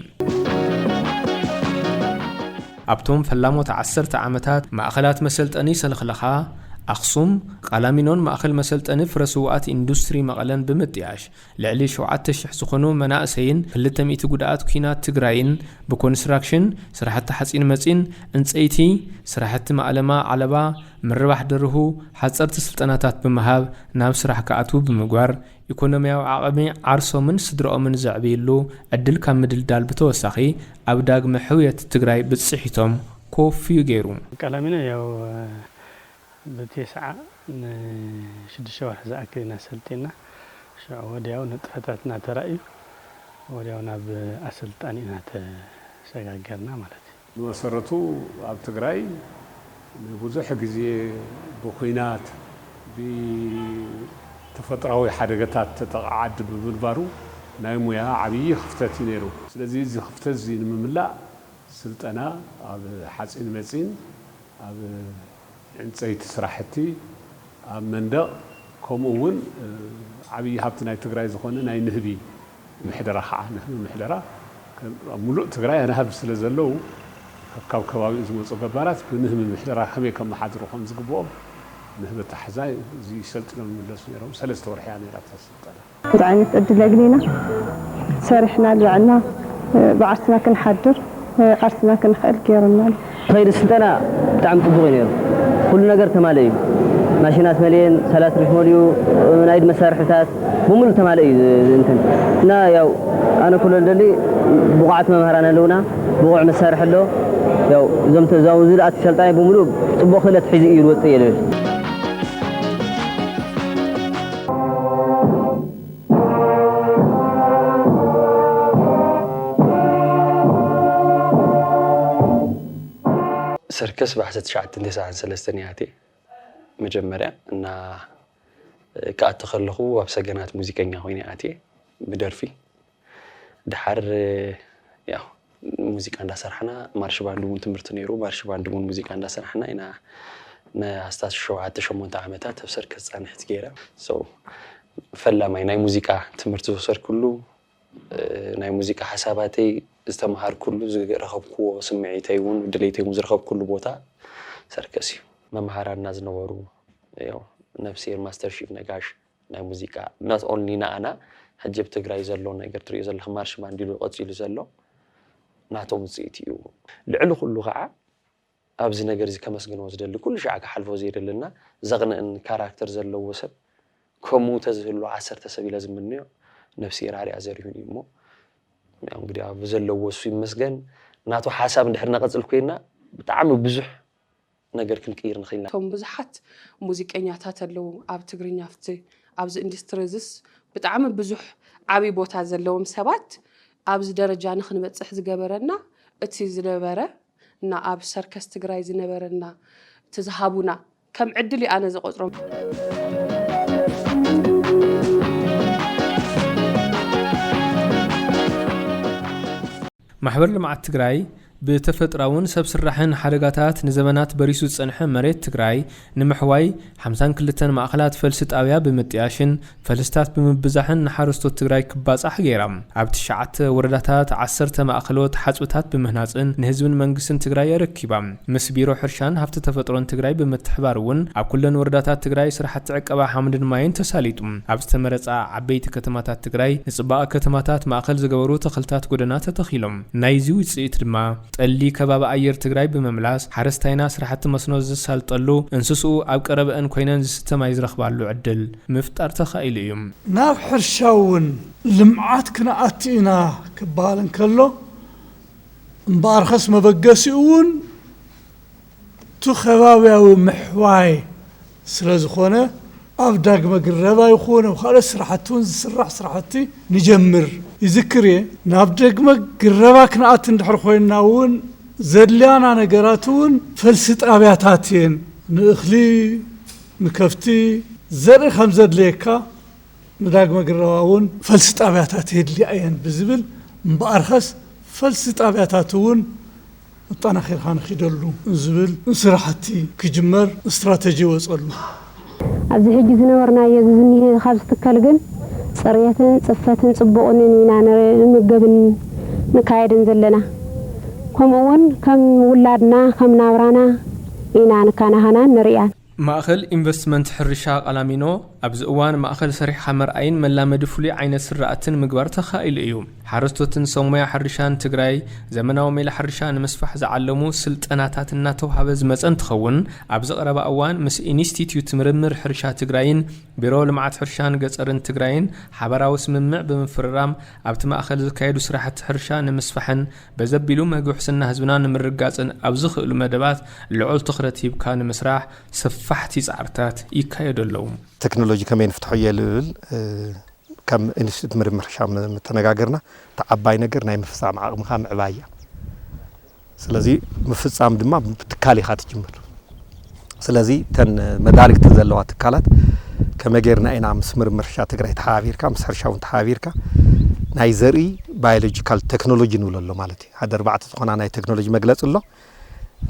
ኣብቶም ፈላሞት 10 ዓመታት ማእኸላት መሰልጠኒ ሰልኽለኻ ኣኽሱም ቃላሚኖን ማእኸል መሰልጠኒ ፍረስዋት ኢንዱስትሪ መቐለን ብምጥያሽ ልዕሊ 7000 ዝኾኑ መናእሰይን 200 ጉዳኣት ኩናት ትግራይን ብኮንስትራክሽን ስራሕቲ ሓፂን መፂን እንፀይቲ ስራሕቲ ማዕለማ ዓለባ ምርባሕ ደርሁ ሓፀርቲ ስልጠናታት ብምሃብ ናብ ስራሕ ከኣትው ብምግባር ኢኮኖሚያዊ ዓቕሚ ዓርሶምን ስድሮኦምን ዘዕብይሉ ዕድል ካብ ምድልዳል ብተወሳኺ ኣብ ዳግመ ሕውየት ትግራይ ብፅሒቶም ኮፍ ገይሩ ቃላሚኖ ያው بتسعة شدش واحد زاكينا سلطنا شو ودياو نطفتاتنا ترأي ودياونا بأسلطانينا تسغاغرنا مالتي مسرتو اب تግራይ ብዙሕ ግዜ በኩናት بتفطراዊ ሓደጋታት ተጠቃዓድ ብምንባሩ ናይ ሙያ ዓብይ ክፍተት ነይሩ ስለዚ እዚ ክፍተት እዚ ንምምላእ ስልጠና ኣብ ሓፂን መፂን ኣብ እንፀይቲ ስራሕቲ ኣብ መንደቕ ከምኡውን ዓብይ ሃብቲ ናይ ትግራይ ዝኾነ ናይ ንህቢ ምሕደራ ከዓ ንህቢ ምሕደራ ሙሉእ ትግራይ ኣናሃብ ስለ ዘለው ካብ ከባቢኡ ዝመፁ ገባራት ብንህቢ ምሕደራ ከመይ ከም መሓድሩ ከም ዝግብኦም ንህቢ ተሓዛይ እዚ ሰልጥኖም መለሱ ነይሮም 3 ወርሒ ነይራ ተሰልጠና ብዓይነት ዕድል አግኒና ሰሪሕና ልዕልና بعرسنا كنحضر عرسنا كنخيل كيرنا خير السلطنة بتاع مطبوع نيرو كل نجار تمالي ماشينات مليون 3 مليون نايد مسارحتات بمول تمالي انت نا ياو انا كل اللي بقعه مهران لونا بقع مسارح له ياو زمت زاوزلات سلطاني بمول صبو خلت حزي يروط يلل سركس بحثت شعت تسعة سلستنياتي مجمرة إن كأتخلقوا وبسجنات موسيقية هوني آتي بدرفي دحر يا موسيقى عند سرحنا مارش باندون تمرتنيرو مارش باندون موسيقى عند سرحنا إنا أستاذ شوعات شمون تعمتات بسركس عن حتجيرة فلا ما يناي موسيقى تمرتو سر كله ناي موسيقى حساباتي استمهار كله رخب قوة سمعيتي ودليتي مزرخب كله بوتا سركسي ما مهارة الناس نورو يو نفسي الماستر شيف نجاش ناي موسيقى not only أنا حجب تقرأ يزلو نقدر تري يزل خمارش ما عندي له قصي يزلو نعطو مزيتيو لعلو كله قاع أبز نقدر زي كم سجن وزدل كل شيء عك حلف وزير لنا زغنا إن كاركتر زلو وسب كمو تزهلو 10 تسبي لازم منه نفسي راري أزريوني مو يعني قد بزلوا وسوي مسجن ناتو حساب ندحرنا قصل كوينا بتعامل بزح نقدر كنكير نخيلنا توم بزحت موسيقيات اللو أب تقريني فتي أبز إندستريزس بتعامل بزح عبي بوت هذلهم سبات أبز درجة نخن بتصح زجبرنا تسيز نبرة نا أب سركس تقرايز نبرنا تذهبونا كم عدلي أنا زقطرم محور لمعت تግራይ بتفطراون سب سرحن حركات نزمنات بريسو صنح مريت تግራይ نمحواي 52 ماخلات فلسط ابيا بمطياشن فلسطات بمبزحن نحرستو تግራይ كباصح غيرام ابت شعت ورداتات 10 ماخلوت حصوتات بمهناصن نهزبن منغسن تግራይ يركيبام مس بيرو حرشان هفت تفطرون تግራይ بمتحبارون اب كلن ورداتات تግራይ سرحت عقبا حمدن ماين تساليطم اب استمرصا عبيت كتماتات تግራይ نصبا كتماتات ماخل زغبرو تخلتات غدنات تخيلم نايزي وصيت دما ጠሊ ከባቢ ኣየር ትግራይ ብምምላስ ሓረስታይና ስራሕቲ መስኖ ዝሳልጠሉ እንስስኡ ኣብ ቀረበን ኮይነን ዝስተማይ ዝረኽባሉ ዕድል ምፍጣር ተኻኢሉ እዩ ናብ ሕርሻውን ልምዓት ክነኣቲና ክባልን ከሎ እምባርኸስ መበገሲውን ቱ ከባቢያዊ ምሕዋይ ስለዝኾነ ኣብ ዳግመ ግረባ ይኾነ ወኻለ ስራሕቱን ዝስራሕ ስራሕቲ ንጀምር ይዝክር ናብ ዳግመ ግረባ ክነኣት እንድሕር ኮይናውን ዘድልያና ነገራቱን ፈልሲ ጣብያታትን ንእኽሊ ንከፍቲ ዘርኢ ከም ዘድልየካ ንዳግመ ግረባውን ፈልሲ ጣብያታት የድልየን ብዝብል እምበኣርኸስ ፈልሲ ጣብያታቱን እጣናኺርካ ንኺደሉ ዝብል ስራሕቲ ክጅመር ስትራቴጂ ወፀሉ ኣብዚ ሕጂ ዝነበርናዮ ዝኒሄ ካብ ዝትከል ግን ፅርየትን ፅፈትን ፅቡቕን ኢና ንምገብን ንካየድን ዘለና ከምኡውን ከም ውላድና ከም ናብራና ኢና ንካናሃና ንሪያን ማእኸል ኢንቨስትመንት ሕርሻ ቃላሚኖ ኣብዚ እዋን ማእኸል ሰሪሕ ሓመርኣይን መላመዲ ፍሉይ ዓይነት ስራእትን ምግባር ተኻኢሉ እዩ ሓረስቶትን ሰሙያ ሕርሻን ትግራይ ዘመናዊ ሜላ ሕርሻ ንምስፋሕ ዝዓለሙ ስልጠናታት እናተውሃበ ዝመፀ እንትኸውን ኣብዚ ቀረባ እዋን ምስ ኢንስቲትዩት ምርምር ሕርሻ ትግራይን ቢሮ ልምዓት ሕርሻን ገጠርን ትግራይን ሓበራዊ ስምምዕ ብምፍርራም ኣብቲ ማእኸል ዝካየዱ ስራሕቲ ሕርሻ ንምስፋሕን በዘቢሉ መግውሕስና ህዝብና ንምርጋፅን ኣብ ዝኽእሉ መደባት ልዑል ትኹረት ሂብካ ንምስራሕ ሰፋሕቲ ጻዕርታት ይካየደለዉ ቴክኖሎጂ ከመይ ንፍትሖ የልብል ከም ኢንስቲትዩት ምርምር ሕርሻ ተነጋገርና ተዓባይ ነገር ናይ ምፍፃም ዓቕምካ ምዕባያ ስለዚ ምፍፃም ድማ ብትካል ኢኻ ትጅምር ስለዚ ተን መዳርግቲ ዘለዋ ትካላት ከመጌርና ኢና ምስ ምርምር ሕርሻ ትግራይ ተሓባቢርካ ምስ ሕርሻውን ተሓባቢርካ ናይ ዘርኢ ባዮሎጂካል ቴክኖሎጂ ንብለሎ ማለት እዩ ሓደ ኣርባዕተ ዝኾና ናይ ቴክኖሎጂ መግለፂ ኣሎ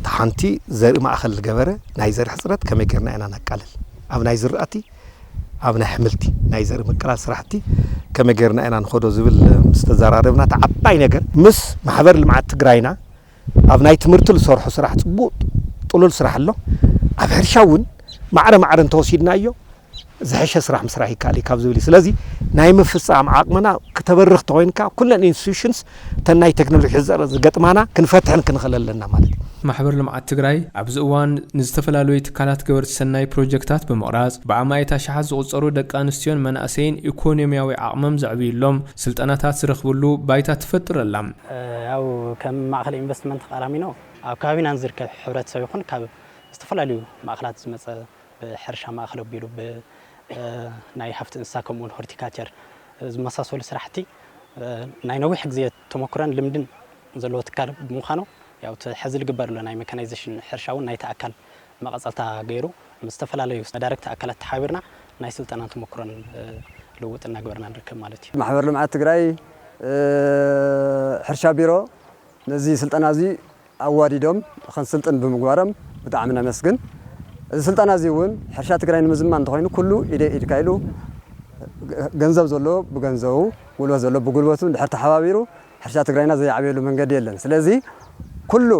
ተሓንቲ ዘርኢ ማእኸል ዝገበረ ናይ ዘርኢ ሕፅረት ከመጌርና ኢና ነቃልል ኣብ ናይ ዝራእቲ ኣብ ናይ ሕምልቲ ናይ ዘርኢ ምቅላል ስራሕቲ ከመጌርና ኢና ንኸዶ ዝብል ምስ ተዘራረብና ተዓባይ ነገር ምስ ማሕበር ልምዓት ትግራይና ኣብ ናይ ትምህርቲ ዝሰርሑ ስራሕ ፅቡቅ ጥሉል ስራሕ ኣሎ ኣብ ሕርሻ እውን ማዕረ እንተወሲድናዮ ዝሕሸ ስራሕ ምስራሕ ይካእል ካብ ዝብል ስለዚ ናይ ምፍፃም ዓቕምና ከተበርኽ ተኮይንካ ኩለን ኢንስቲትዩሽንስ ተናይ ቴክኖሎጂ ዝገጥማና ክንፈትሕን ክንኽእል ኣለና ማለት እዩ ማሕበር ልምዓት ትግራይ ኣብዚ እዋን ንዝተፈላለዩ ትካላት ገበርቲ ሰናይ ፕሮጀክታት ብምቕራጽ ብኣማይታ ሸሓት ዝቑፀሩ ደቂ ኣንስትዮን መናእሰይን ኢኮኖምያዊ ዓቕሞም ዘዕብዩሎም ስልጠናታት ዝረኽብሉ ባይታ ትፈጥር ኣላ ያው ከም ማእኸል ኢንቨስትመንት ቃላሚኖ ኣብ ከባቢና ዝርከብ ሕብረተሰብ ይኹን ካብ ዝተፈላለዩ ማእኸላት ዝመፀ ብሕርሻ ማእኸል ኣቢሉ ናይ ሃፍቲ እንስሳ ከምኡውን ሆርቲካልቸር ዝመሳሰሉ ስራሕቲ ናይ ነዊሕ ግዜ ተመክሮን ልምድን ዘለዎ ትካል ብምዃኑ ያው ሕዚ ዝግበረሉ ናይ ሜካናይዜሽን ሕርሻ እውን ናይ ተኣካል መቐፀልታ ገይሩ ምስ ዝተፈላለዩ መዳርግቲ ኣካላት ተሓቢርና ናይ ስልጠናን ተመክሮን ልውጥ እናገበርና ንርከብ ማለት እዩ ማሕበር ልምዓት ትግራይ ሕርሻ ቢሮ ነዚ ስልጠና እዚ ኣዋዲዶም ክንስልጥን ብምግባሮም ብጣዕሚ ነመስግን እዚ ስልጠና እዚ እውን ሕርሻ ትግራይ ንምዝማን እንተኮይኑ ኩሉ ኢድ ካይሉ ገንዘብ ዘሎ ብገንዘቡ ጉልበት ዘሎ ብጉልበቱ ድሕር ተሓባቢሩ ሕርሻ ትግራይና ዘይዓብየሉ መንገዲ የለን ስለዚ ኩሉ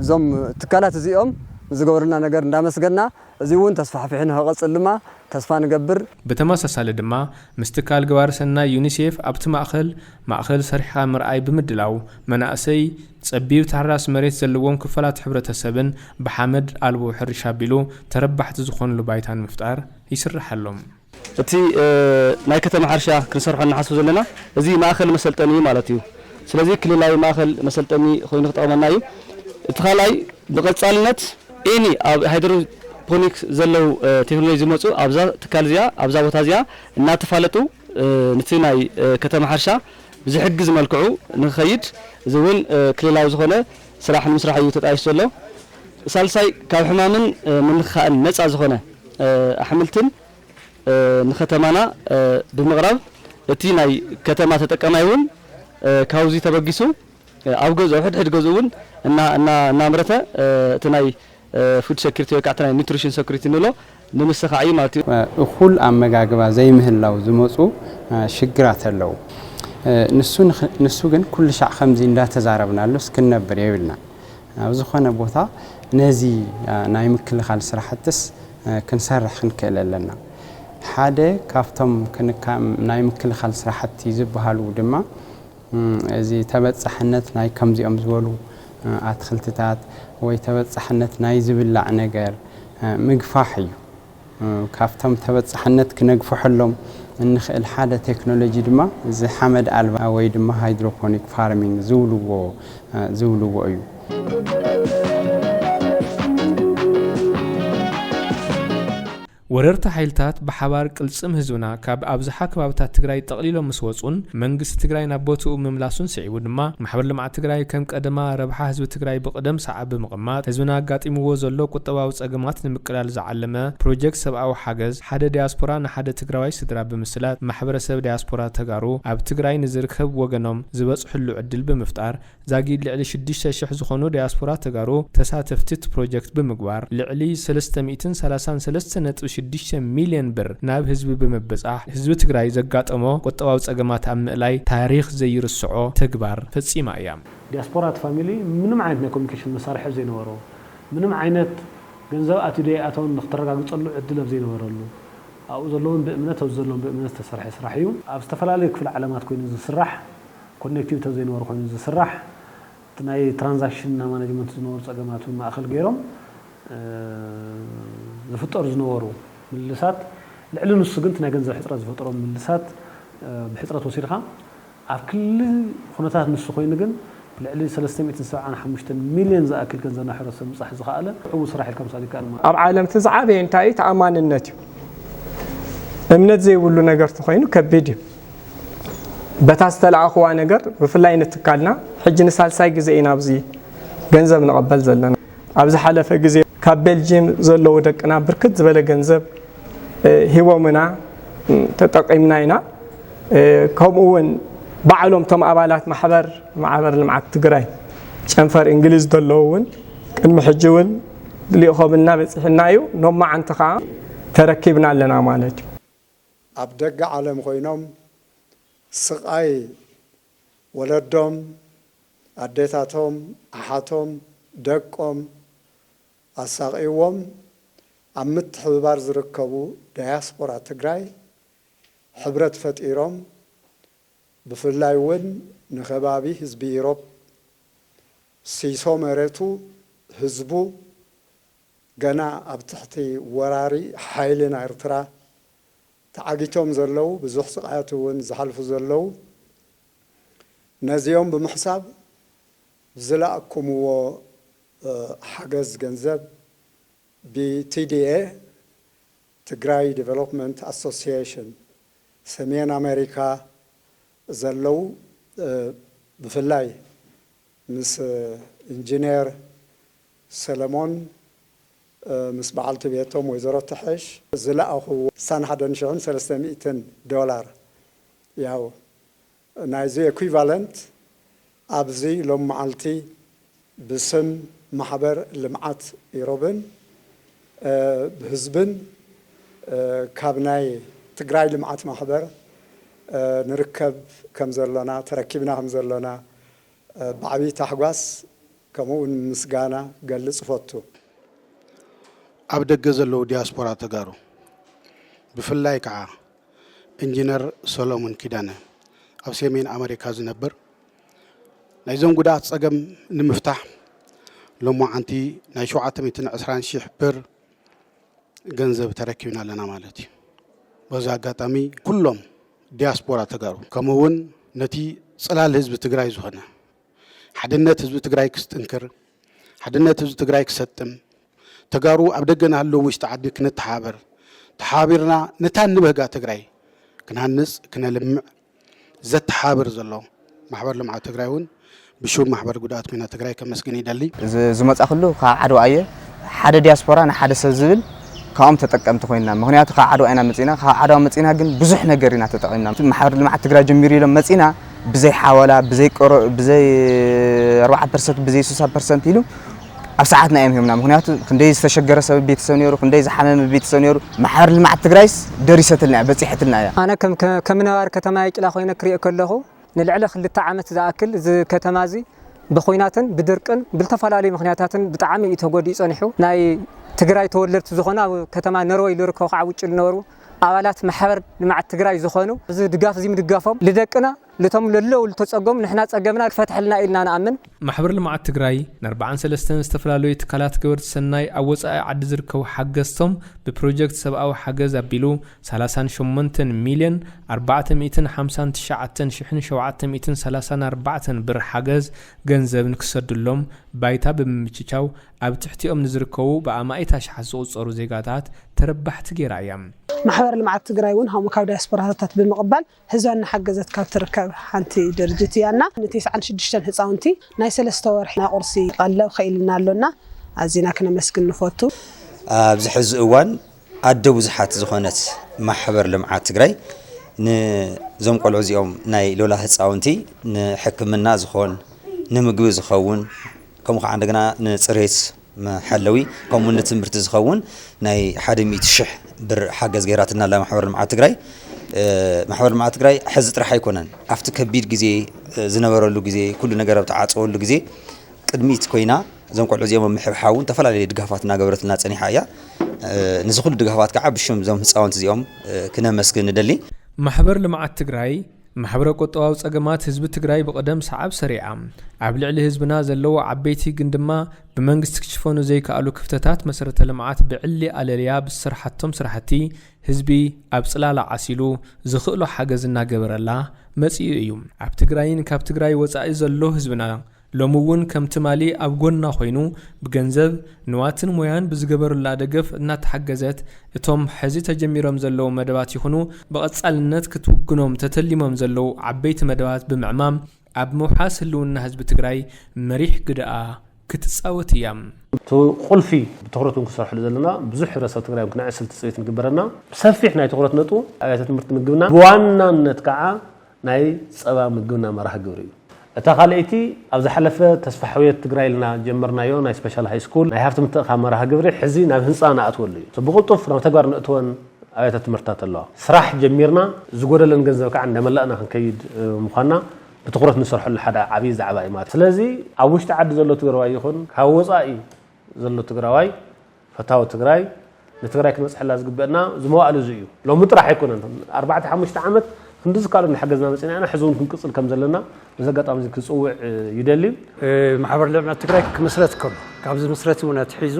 ዞም ትካላት እዚኦም ዝገበሩልና ነገር እንዳመስገና እዚ እውን ተስፋሕፊሕ ንኽቐፅል ድማ ተስፋ ንገብር ብተመሳሳሊ ድማ ምስ ትካል ገባሪ ሰናይ ዩኒሴፍ ኣብቲ ማእኸል ሰሪሕካ ምርኣይ ብምድላው መናእሰይ ፀቢብ ታሕራስ መሬት ዘለዎም ክፈላት ሕብረተሰብን ብሓመድ ኣልቦ ሕርሻ ኣቢሉ ተረባሕቲ ዝኾኑሉ ባይታ ንምፍጣር ይስርሐሎም እቲ ናይ ከተማ ሕርሻ ክንሰርሖ ንሓስቡ ዘለና እዚ ማእኸል መሰልጠኒ ማለት እዩ ስለዚ ክልላዊ ማእኸል መሰልጠኒ ኮይኑ ክጠቕመና እዩ እቲ ካልኣይ ብቐፃልነት ኤኒ ኣብ ሃይድሮፖኒክስ ዘለው ቴክኖሎጂ ዝመፁ ኣብዛ ትካል እዚኣ ኣብዛ ቦታ እዚኣ እናተፋለጡ ነቲ ናይ ከተማ ሕርሻ ብዝሕግዝ መልክዑ ንኸይድ እዚ እውን ክልላዊ ዝኾነ ስራሕ ንምስራሕ እዩ ተጣይሹ ዘሎ ሳልሳይ ካብ ሕማምን ምንክኻእን ነፃ ዝኾነ ኣሕምልትን ንከተማና ብምቕራብ እቲ ናይ ከተማ ተጠቀማይ እውን ካብዚ ተበጊሱ ኣብ ገዝኡ ሕድሕድ ገዝኡ እውን እናምረተ እቲ ናይ ፉድ ሴኩሪቲ ወይ ከዓ ናይ ኒውትሪሽን ሴኩሪቲ ንብሎ ንምስኻዕ እዩ ማለት እዩ እኹል ኣመጋግባ ዘይምህላው ዝመፁ ሽግራት ኣለው ንሱ ግን ኩሉ ሻዕ ከምዚ እንዳተዛረብናሉ እስክንነብር የብልና ኣብ ዝኾነ ቦታ ነዚ ናይ ምክልኻል ስራሕትስ ክንሰርሕ ክንክእል ኣለና ሓደ ካብቶም ናይ ምክልኻል ስራሕቲ ዝበሃሉ ድማ እዚ ተበፃሕነት ናይ ከምዚኦም ዝበሉ ኣትክልትታት ወይ ተበፃሕነት ናይ ዝብላዕ ነገር ምግፋሕ እዩ ካብቶም ተበፃሕነት ክነግፍሐሎም እንኽእል ሓደ ቴክኖሎጂ ድማ እዚ ሓመድ ኣልባ ወይ ድማ ሃይድሮፖኒክ ፋርሚንግ ዝብልዎ እዩ ወረርቲ ሓይልታት ብሓባር ቅልጽም ህዝብና ካብ ኣብዝሓ ከባብታት ትግራይ ጠቕሊሎም ምስ ወጹን መንግስቲ ትግራይ ናብ ቦትኡ ምምላሱን ስዒቡ ድማ ማሕበር ልምዓት ትግራይ ከም ቀደማ ረብሓ ህዝቢ ትግራይ ብቕደም ሰዓብ ብምቕማጥ ህዝብና ኣጋጢምዎ ዘሎ ቁጠባዊ ፀገማት ንምቅላል ዝዓለመ ፕሮጀክት ሰብኣዊ ሓገዝ ሓደ ዲያስፖራ ንሓደ ትግራዋይ ስድራ ብምስላት ማሕበረሰብ ዲያስፖራ ተጋሩ ኣብ ትግራይ ንዝርከብ ወገኖም ዝበፅሕሉ ዕድል ብምፍጣር ዛጊድ ልዕሊ 6,000 ዝኾኑ ዲያስፖራ ተጋሩ ተሳተፍቲ ፕሮጀክት ብምግባር ልዕሊ 333 6 ሚልዮን ብር ናብ ህዝቢ በመበጻሕ ህዝቢ ትግራይ ዘጋጠሞ ቁጠባዊ ጸገማት ኣብ ምዕላይ ታሪኽ ዘይርስዖ ተግባር ፈጺማ እያ ዲያስፖራት ፋሚሊ ምንም ዓይነት ኮሙኒኬሽን መሳርሒ ዘይነበሮ ምንም ዓይነት ገንዘብ ኣትዲይ ኣቶን ንኽተረጋግጸሉ ዕድል ዘይነበረሉ ኣብኡ ዘለውን ብእምነት ኣብ ዘለውን ብእምነት ተሰርሐ ስራሕ እዩ ኣብ ዝተፈላለዩ ክፍለ ዓለማት ኮይኑ ዝስራሕ ኮኔክቲቪቲ ዘይነበሮ ኮይኑ ዝስራሕ ናይ ትራንዛክሽን እና ማኔጅመንት ዝነበሩ ጸገማት ማእኸል ገይሮም ዝፍጠሩ ዝነበሩ ምልሳት ልዕሊ ንሱ ግን ናይ ገንዘብ ሕፅረት ዝፈጠሮም ምልሳት ብሕፅረት ወሲድኻ ኣብ ክልል ኩነታት ንሱ ኮይኑ ግን ልዕሊ 375 ሚልዮን ዝኣክል ገንዘብና ሕብረተሰብ ምጻሕ ዝኸኣለ ዕቡ ስራሕ ኢልካ ምሳሌ ይከኣል ኣብ ዓለም ትዝዓበየ እንታይ ተኣማንነት እዩ እምነት ዘይብሉ ነገር ተኮይኑ ከቢድ እዩ በታስተላእኽዋ ነገር ብፍላይ ንትካልና ሕጂ ንሳልሳይ ግዜ ኢና ኣብዚ ገንዘብ ንቐበል ዘለና ኣብዚ ሓለፈ ግዜ ካብ ቤልጅየም ዘለዉ ደቅና ብርክት ዝበለ ገንዘብ ሂቦምና ተጠቂምና ኢና ከምኡውን ባዕሎም ቶም ኣባላት ማሕበር ልምዓት ትግራይ ጨንፈር እንግሊዝ ዘለዉ እውን ቅድሚ ሕጂ እውን ልኢኾምና በፂሕና እዩ ኖማዓንቲ ከዓ ተረኪብና ኣለና ማለት እዩ ኣብ ደገ ዓለም ኮይኖም ስቃይ ወለዶም ኣዴታቶም ኣሓቶም ደቆም ኣሳቂዎም ኣብ ምትሕብባር ዝርከቡ ዳያስፖራ ትግራይ ሕብረት ፈጢሮም ብፍላይ እውን ንኸባቢ ህዝቢ ኢሮብ ሲሶ መሬቱ ህዝቡ ገና ኣብ ትሕቲ ወራሪ ሓይልና ኤርትራ ተዓጊቶም ዘለው ብዙሕ ስቃያት እውን ዝሓልፉ ዘለው ነዚኦም ብምሕሳብ ዝለኣኩምዎ ሓገዝ ገንዘብ ብቲዲኤ ትግራይ ዲቨሎፕመንት ኣሶሲዬሽን ሰሜን ኣሜሪካ ዘለው ብፍላይ ምስ ኢንጂነር ሰለሞን ምስ በዓልቲ ቤቶም ወይዘሮ ትሕሽ ዝለኣኽዎ $1,300 ያው ናይዚ ኤኩይቫለንት ኣብዚ ሎም መዓልቲ ብስም ማሕበር ልምዓት ኢሮብን ብህዝብን ካብ ናይ ትግራይ ልምዓት ማሕበር ንርከብ ከም ዘለና ተረኪብና ከም ዘለና ብዓብዪ ታሕጓስ ከምኡውን ምስጋና ገልጽ ፈቱ ኣብ ደገ ዘለዉ ዲያስፖራ ተጋሩ ብፍላይ ከዓ ኢንጂነር ሰሎሞን ኪዳነ ኣብ ሰሜን ኣሜሪካ ዝነብር ናይዞም ጉዳት ጸገም ንምፍታሕ ሎማዓንቲ ናይ 720,000 ብር ገንዘብ ተረኪብና ኣለና ማለት እዩ በዛ ኣጋጣሚ ኩሎም ዲያስፖራ ተጋሩ ከምኡውን ነቲ ጽላል ህዝቢ ትግራይ ዝኾነ ሓድነት ህዝቢ ትግራይ ክስጥንክር ሓድነት ህዝቢ ትግራይ ክሰጥም ተጋሩ ኣብ ደገና ሃለዉ ውሽጢ ዓዲ ክንተሓበር ተሓቢርና ነታ ንበጋ ትግራይ ክንሃንጽ ክነልምዕ ዘተሓብር ዘሎ ማሕበር ልምዓት ትግራይ እውን ብሹም ማሕበር ጉዳት ኩናት ትግራይ ከመስግን ይደሊ ዝመጻ ኩሉ ካብ ዓድዋ እየ ሓደ ዲያስፖራ ንሓደ ሰብ ዝብል ካብኦም ተጠቀምቲ ኮይንና ምክንያቱ ካብ ዓድዋ ኢና መጺና ካብ ዓድዋ መጺና ግን ብዙሕ ነገር ኢና ተጠቂምና ማሕበር ልምዓት ትግራይ ጀሚሩ ኢሎም መጺና ብዘይ ሓወላ ብዘይ 4% ብዘይ 60% ኢሉ ኣብ ሰዓትና እዮም ሂምና ምክንያቱ ክንደይ ዝተሸገረ ሰብ ቤተሰብ ነይሩ ክንደይ ዝሓመመ ቤተሰብ ነይሩ ማሕበር ልምዓት ትግራይስ ደሪሰትልና በፂሕትልና እያ ኣነ ከም ነባር ከተማ ይጭላ ኮይነ ክሪኦ ከለኹ ንልዕሊ 2 ዓመት ዝኣክል እዚ ከተማ እዚ ብኹይናትን ብድርቅን ብዝተፈላለዩ ምክንያታትን ብጣዕሚ እዩ ተጎዲኡ ጸኒሑ ናይ ትግራይ ተወለድቲ ዝኾኑ ኣብ ከተማ ነርወይ ዝርከቡ ከዓ ውጭ ዝነበሩ ኣባላት ማሕበር ልምዓት ትግራይ ዝኾኑ እዚ ድጋፍ እዚ ምድጋፎም ልደቅና لتم للو لتصقم نحنا تصقمنا فتحلنا إلنا نأمن محبر لمعات تجراي نربعان سلستن استفلالو يتكالات كورت سناي أوصى عد زركو حجزتهم ببروجكت سبعة وحجز أبيلو 3 مليون 459 شحن شوعات 234 بر حجز جنزب نكسر لهم بايتا بمشيشاو أب تحتيهم نزركو بأمائتاش حزو صاروا زيجاتات تربحت جرايم محور المعاد تجرايون هم كاو دياسبورات بالمقبل هزوان حجزت كاو تركب حنتي درجتي أنا نتيس عن شدشتن هزاونتي نايس الاستور حنا قرصي قلوا خيلنا لنا عزينا كنا مسكن نفوتو بزحز أوان أدو بزحات زخونت محور المعاد تجراي نزوم قلوا زيهم ناي لولا هزاونتي نحكمنا زخون نمجوز زخون كم عندنا نصريس محلوي كم نتمرت زخون ناي 100 شح ብር ሓገዝ ገይራትና ለማሕበር ልምዓት ትግራይ ማሕበር ልምዓት ትግራይ ሕዚ ጥራሕ ኣይኮነን ኣብቲ ከቢድ ግዜ ዝነበረሉ ግዜ ኩሉ ነገር ኣብተዓፀወሉ ግዜ ቅድሚት ኮይና እዞም ቆልዑ እዚኦም ምሕብሓውን ተፈላለዩ ድጋፋት እናገበረትና ፀኒሓ እያ ነዚ ኩሉ ድጋፋት ከዓ ብሽም እዞም ህፃውንቲ እዚኦም ክነመስግን ንደሊ ማሕበር ልምዓት ትግራይ ማሕበረ ቆጠባዊ ፀገማት ህዝቢ ትግራይ ብቀደም ሰዓብ ሰሪዓ ኣብ ልዕሊ ህዝብና ዘለዎ ዓበይቲ ግን ድማ ብመንግስቲ ክሽፈኑ ዘይከኣሉ ክፍተታት መሰረተ ልምዓት ብዕሊ ኣለልያ ብስራሕቶም ስራሕቲ ህዝቢ ኣብ ጽላላ ዓሲሉ ዝኽእሎ ሓገዝ እናገበረላ መጽኡ እዩ ኣብ ትግራይን ካብ ትግራይ ወፃኢ ዘሎ ህዝብና ሎምውን ከም ትማሊ ኣብ ጎና ኮይኑ ብገንዘብ ንዋትን ሞያን ብዝገበሩላ ደገፍ እናተሓገዘት እቶም ሕዚ ተጀሚሮም ዘለው መደባት ይኹኑ በቀጻልነት ክትውግኖም ተተሊሞም ዘለው ዓበይቲ መደባት ብምዕማም ኣብ መውሓስ ህልውና ህዝቢ ትግራይ መሪሕ ግድኣ ክትጻወት እያ ቁልፊ ብትኩረቱን ክሰርሕሉ ዘለና ብዙሕ ሕብረተሰብ ትግራይ ክንዕስል ትጽቢት ንግበረና ሰፊሕ ናይ ትኩረት ነጡ ኣብያተ ትምህርቲ ምግብና ብዋናነት ከዓ ናይ ጸባ ምግብና መራህ ግብሪ እዩ እታ ካልእቲ ኣብ ዝሓለፈ ተስፋ ሕውየት ትግራይ ለና ጀመርናዮ ናይ ስፔሻል ሃይ ስኩል ናይ ሃፍቲ ምትእኻ መራህ ግብሪ ሕዚ ናብ ህንፃ ናኣትወሉ እዩ ብቁልጡፍ ናብ ተግባር ንእትወን ኣብያተ ትምህርትታት ኣለዋ ስራሕ ጀሚርና ዝጎደለን ገንዘብ ከዓ እንደመላእና ክንከይድ ምዃንና ብትኩረት ንሰርሐሉ ሓደ ዓብይ ዛዕባ እዩ ማለት ስለዚ ኣብ ውሽጢ ዓዲ ዘሎ ትግራዋይ ይኹን ካብ ወፃኢ ዘሎ ትግራዋይ ፈታዊ ትግራይ ንትግራይ ክንበፅሐላ ዝግበአና ዝመዋእሉ እዚ እዩ ሎሚ ጥራሕ ኣይኮነን 4-5 ዓመት ክንድዝ ካልኦ ንሓገዝና መፅና ኣና ሕዝውን ክንቅፅል ከም ዘለና በዘጋጣሚ ክፅውዕ ይደሊ ማሕበር ልምዓት ትግራይ ክምስረት ከሎ ካብዚ ምስረት እውን ኣትሒዙ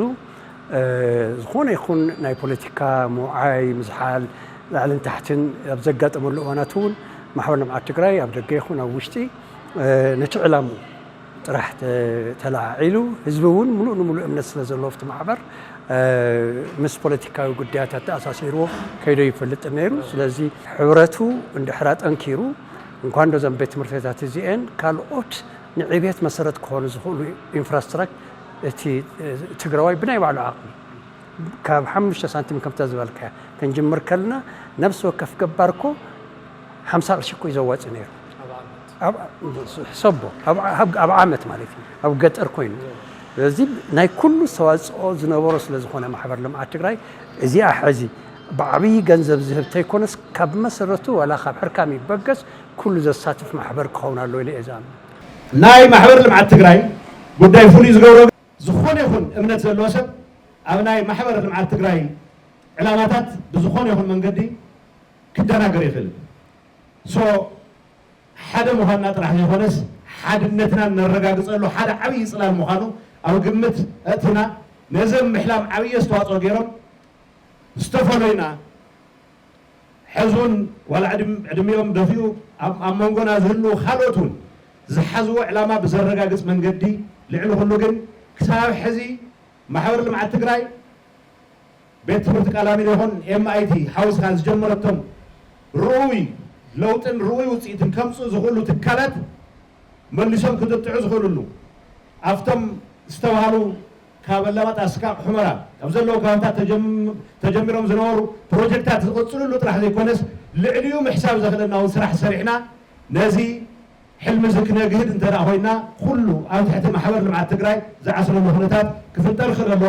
ዝኾነ ይኹን ናይ ፖለቲካ ሙዓይ ምዝሓል ላዕልን ታሕትን ኣብ ዘጋጠመሉ እዋናት እውን ማሕበር ልምዓት ትግራይ ኣብ ደገ ይኹን ኣብ ውሽጢ ነቲ ዕላሙ ጥራሕ ተላዒሉ ህዝቢ እውን ሙሉእ ንሙሉእ እምነት ስለ ዘለዎ ኣብቲ ማሕበር ምስ ፖለቲካዊ ጉዳያት ተኣሳሲርዎ ከይዶ ይፈልጥ ነይሩ ስለዚ ሕብረቱ እንድሕራ ጠንኪሩ እንኳን ዶዘን ቤት ትምህርትታት እዚአን ካልኦት ንዕብየት መሰረት ክኾኑ ዝኽእሉ ኢንፍራስትራክቸር እቲ ትግራዋይ ብናይ ባዕሉ ዓቕሚ ካብ 5 ሳንቲም ከምታ ዝበልካ ክንጅምር ከለና ነፍሲ ወከፍ ገባርኮ 50 ቅርሺ እኮ ይዘዋፅእ ነይሩ ሰቦ ኣብ ዓመት ማለት እዩ ኣብ ገጠር ኮይኑ ስለዚ ናይ ኩሉ ተዋፅኦ ዝነበሮ ስለ ዝኾነ ማሕበር ልምዓት ትግራይ እዚኣ ሕዚ ብዓብዪ ገንዘብ ዝህብ ተይኮነስ ካብ መሰረቱ ወላ ካብ ሕርካም ይበገስ ኩሉ ዘሳትፍ ማሕበር ክኸውን ኣለዎ ኢለ እዛም ናይ ማሕበር ልምዓት ትግራይ ጉዳይ ፍሉይ ዝገብሮ ዝኾነ ይኹን እምነት ዘለዎ ሰብ ኣብ ናይ ማሕበር ልምዓት ትግራይ ዕላማታት ብዝኾነ ይኹን መንገዲ ክደናገር ይኽእል ሓደ ምዃንና ጥራሕ ዘይኮነስ ሓድነትና ነረጋግፀሉ ሓደ ዓብዪ ፅላል ምዃኑ ኣብ ግምት እትና ነዚ ምሕላም ዓብዪ ኣስተዋፅኦ ገይሮም ዝተፈለዩና ሕዙን ዋላ ዕድሜኦም ደፊኡ ኣብ መንጎና ዝህሉ ካልኦት እውን ዝሓዝዎ ዕላማ ብዘረጋግፅ መንገዲ ልዕሊ ኩሉ ግን ክሳብ ሕዚ ማሕበር ልምዓት ትግራይ ቤት ትምህርቲ ቃላሚኖ ይኹን ኤምኣይቲ ሓውስካ ዝጀመረቶም ርኡይ ለውጥን ርኡይ ውፅኢትን ከምፅኡ ዝኽእሉ ትካላት መሊሶም ክጥጥዑ ዝኽእሉሉ ኣብቶም ዝተባሃሉ ካብ ኣላማጣ እስካብ ሑመራ ኣብ ዘለዉ ከባቢታት ተጀሚሮም ዝነበሩ ፕሮጀክታት ዝቕፅልሉ ጥራሕ ዘይኮነስ ልዕልዩ ምሕሳብ ዘኽእለና እውን ስራሕ ሰሪሕና ነዚ ሕልሚ ዝክነግህድ እንተዳ ኮይና ኩሉ ኣብ ትሕቲ ማሕበር ልምዓት ትግራይ ዝዓስረሉ ኩነታት ክፍጠር ይኽእል ኣሎ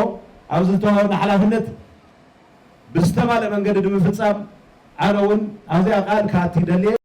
ኣብዚ ዝተዋሃበና ሓላፍነት ብዝተማልአ መንገዲ ንምፍፃም ኣነ እውን ኣብዚኣ ቃል ክኣቱ ይደልየ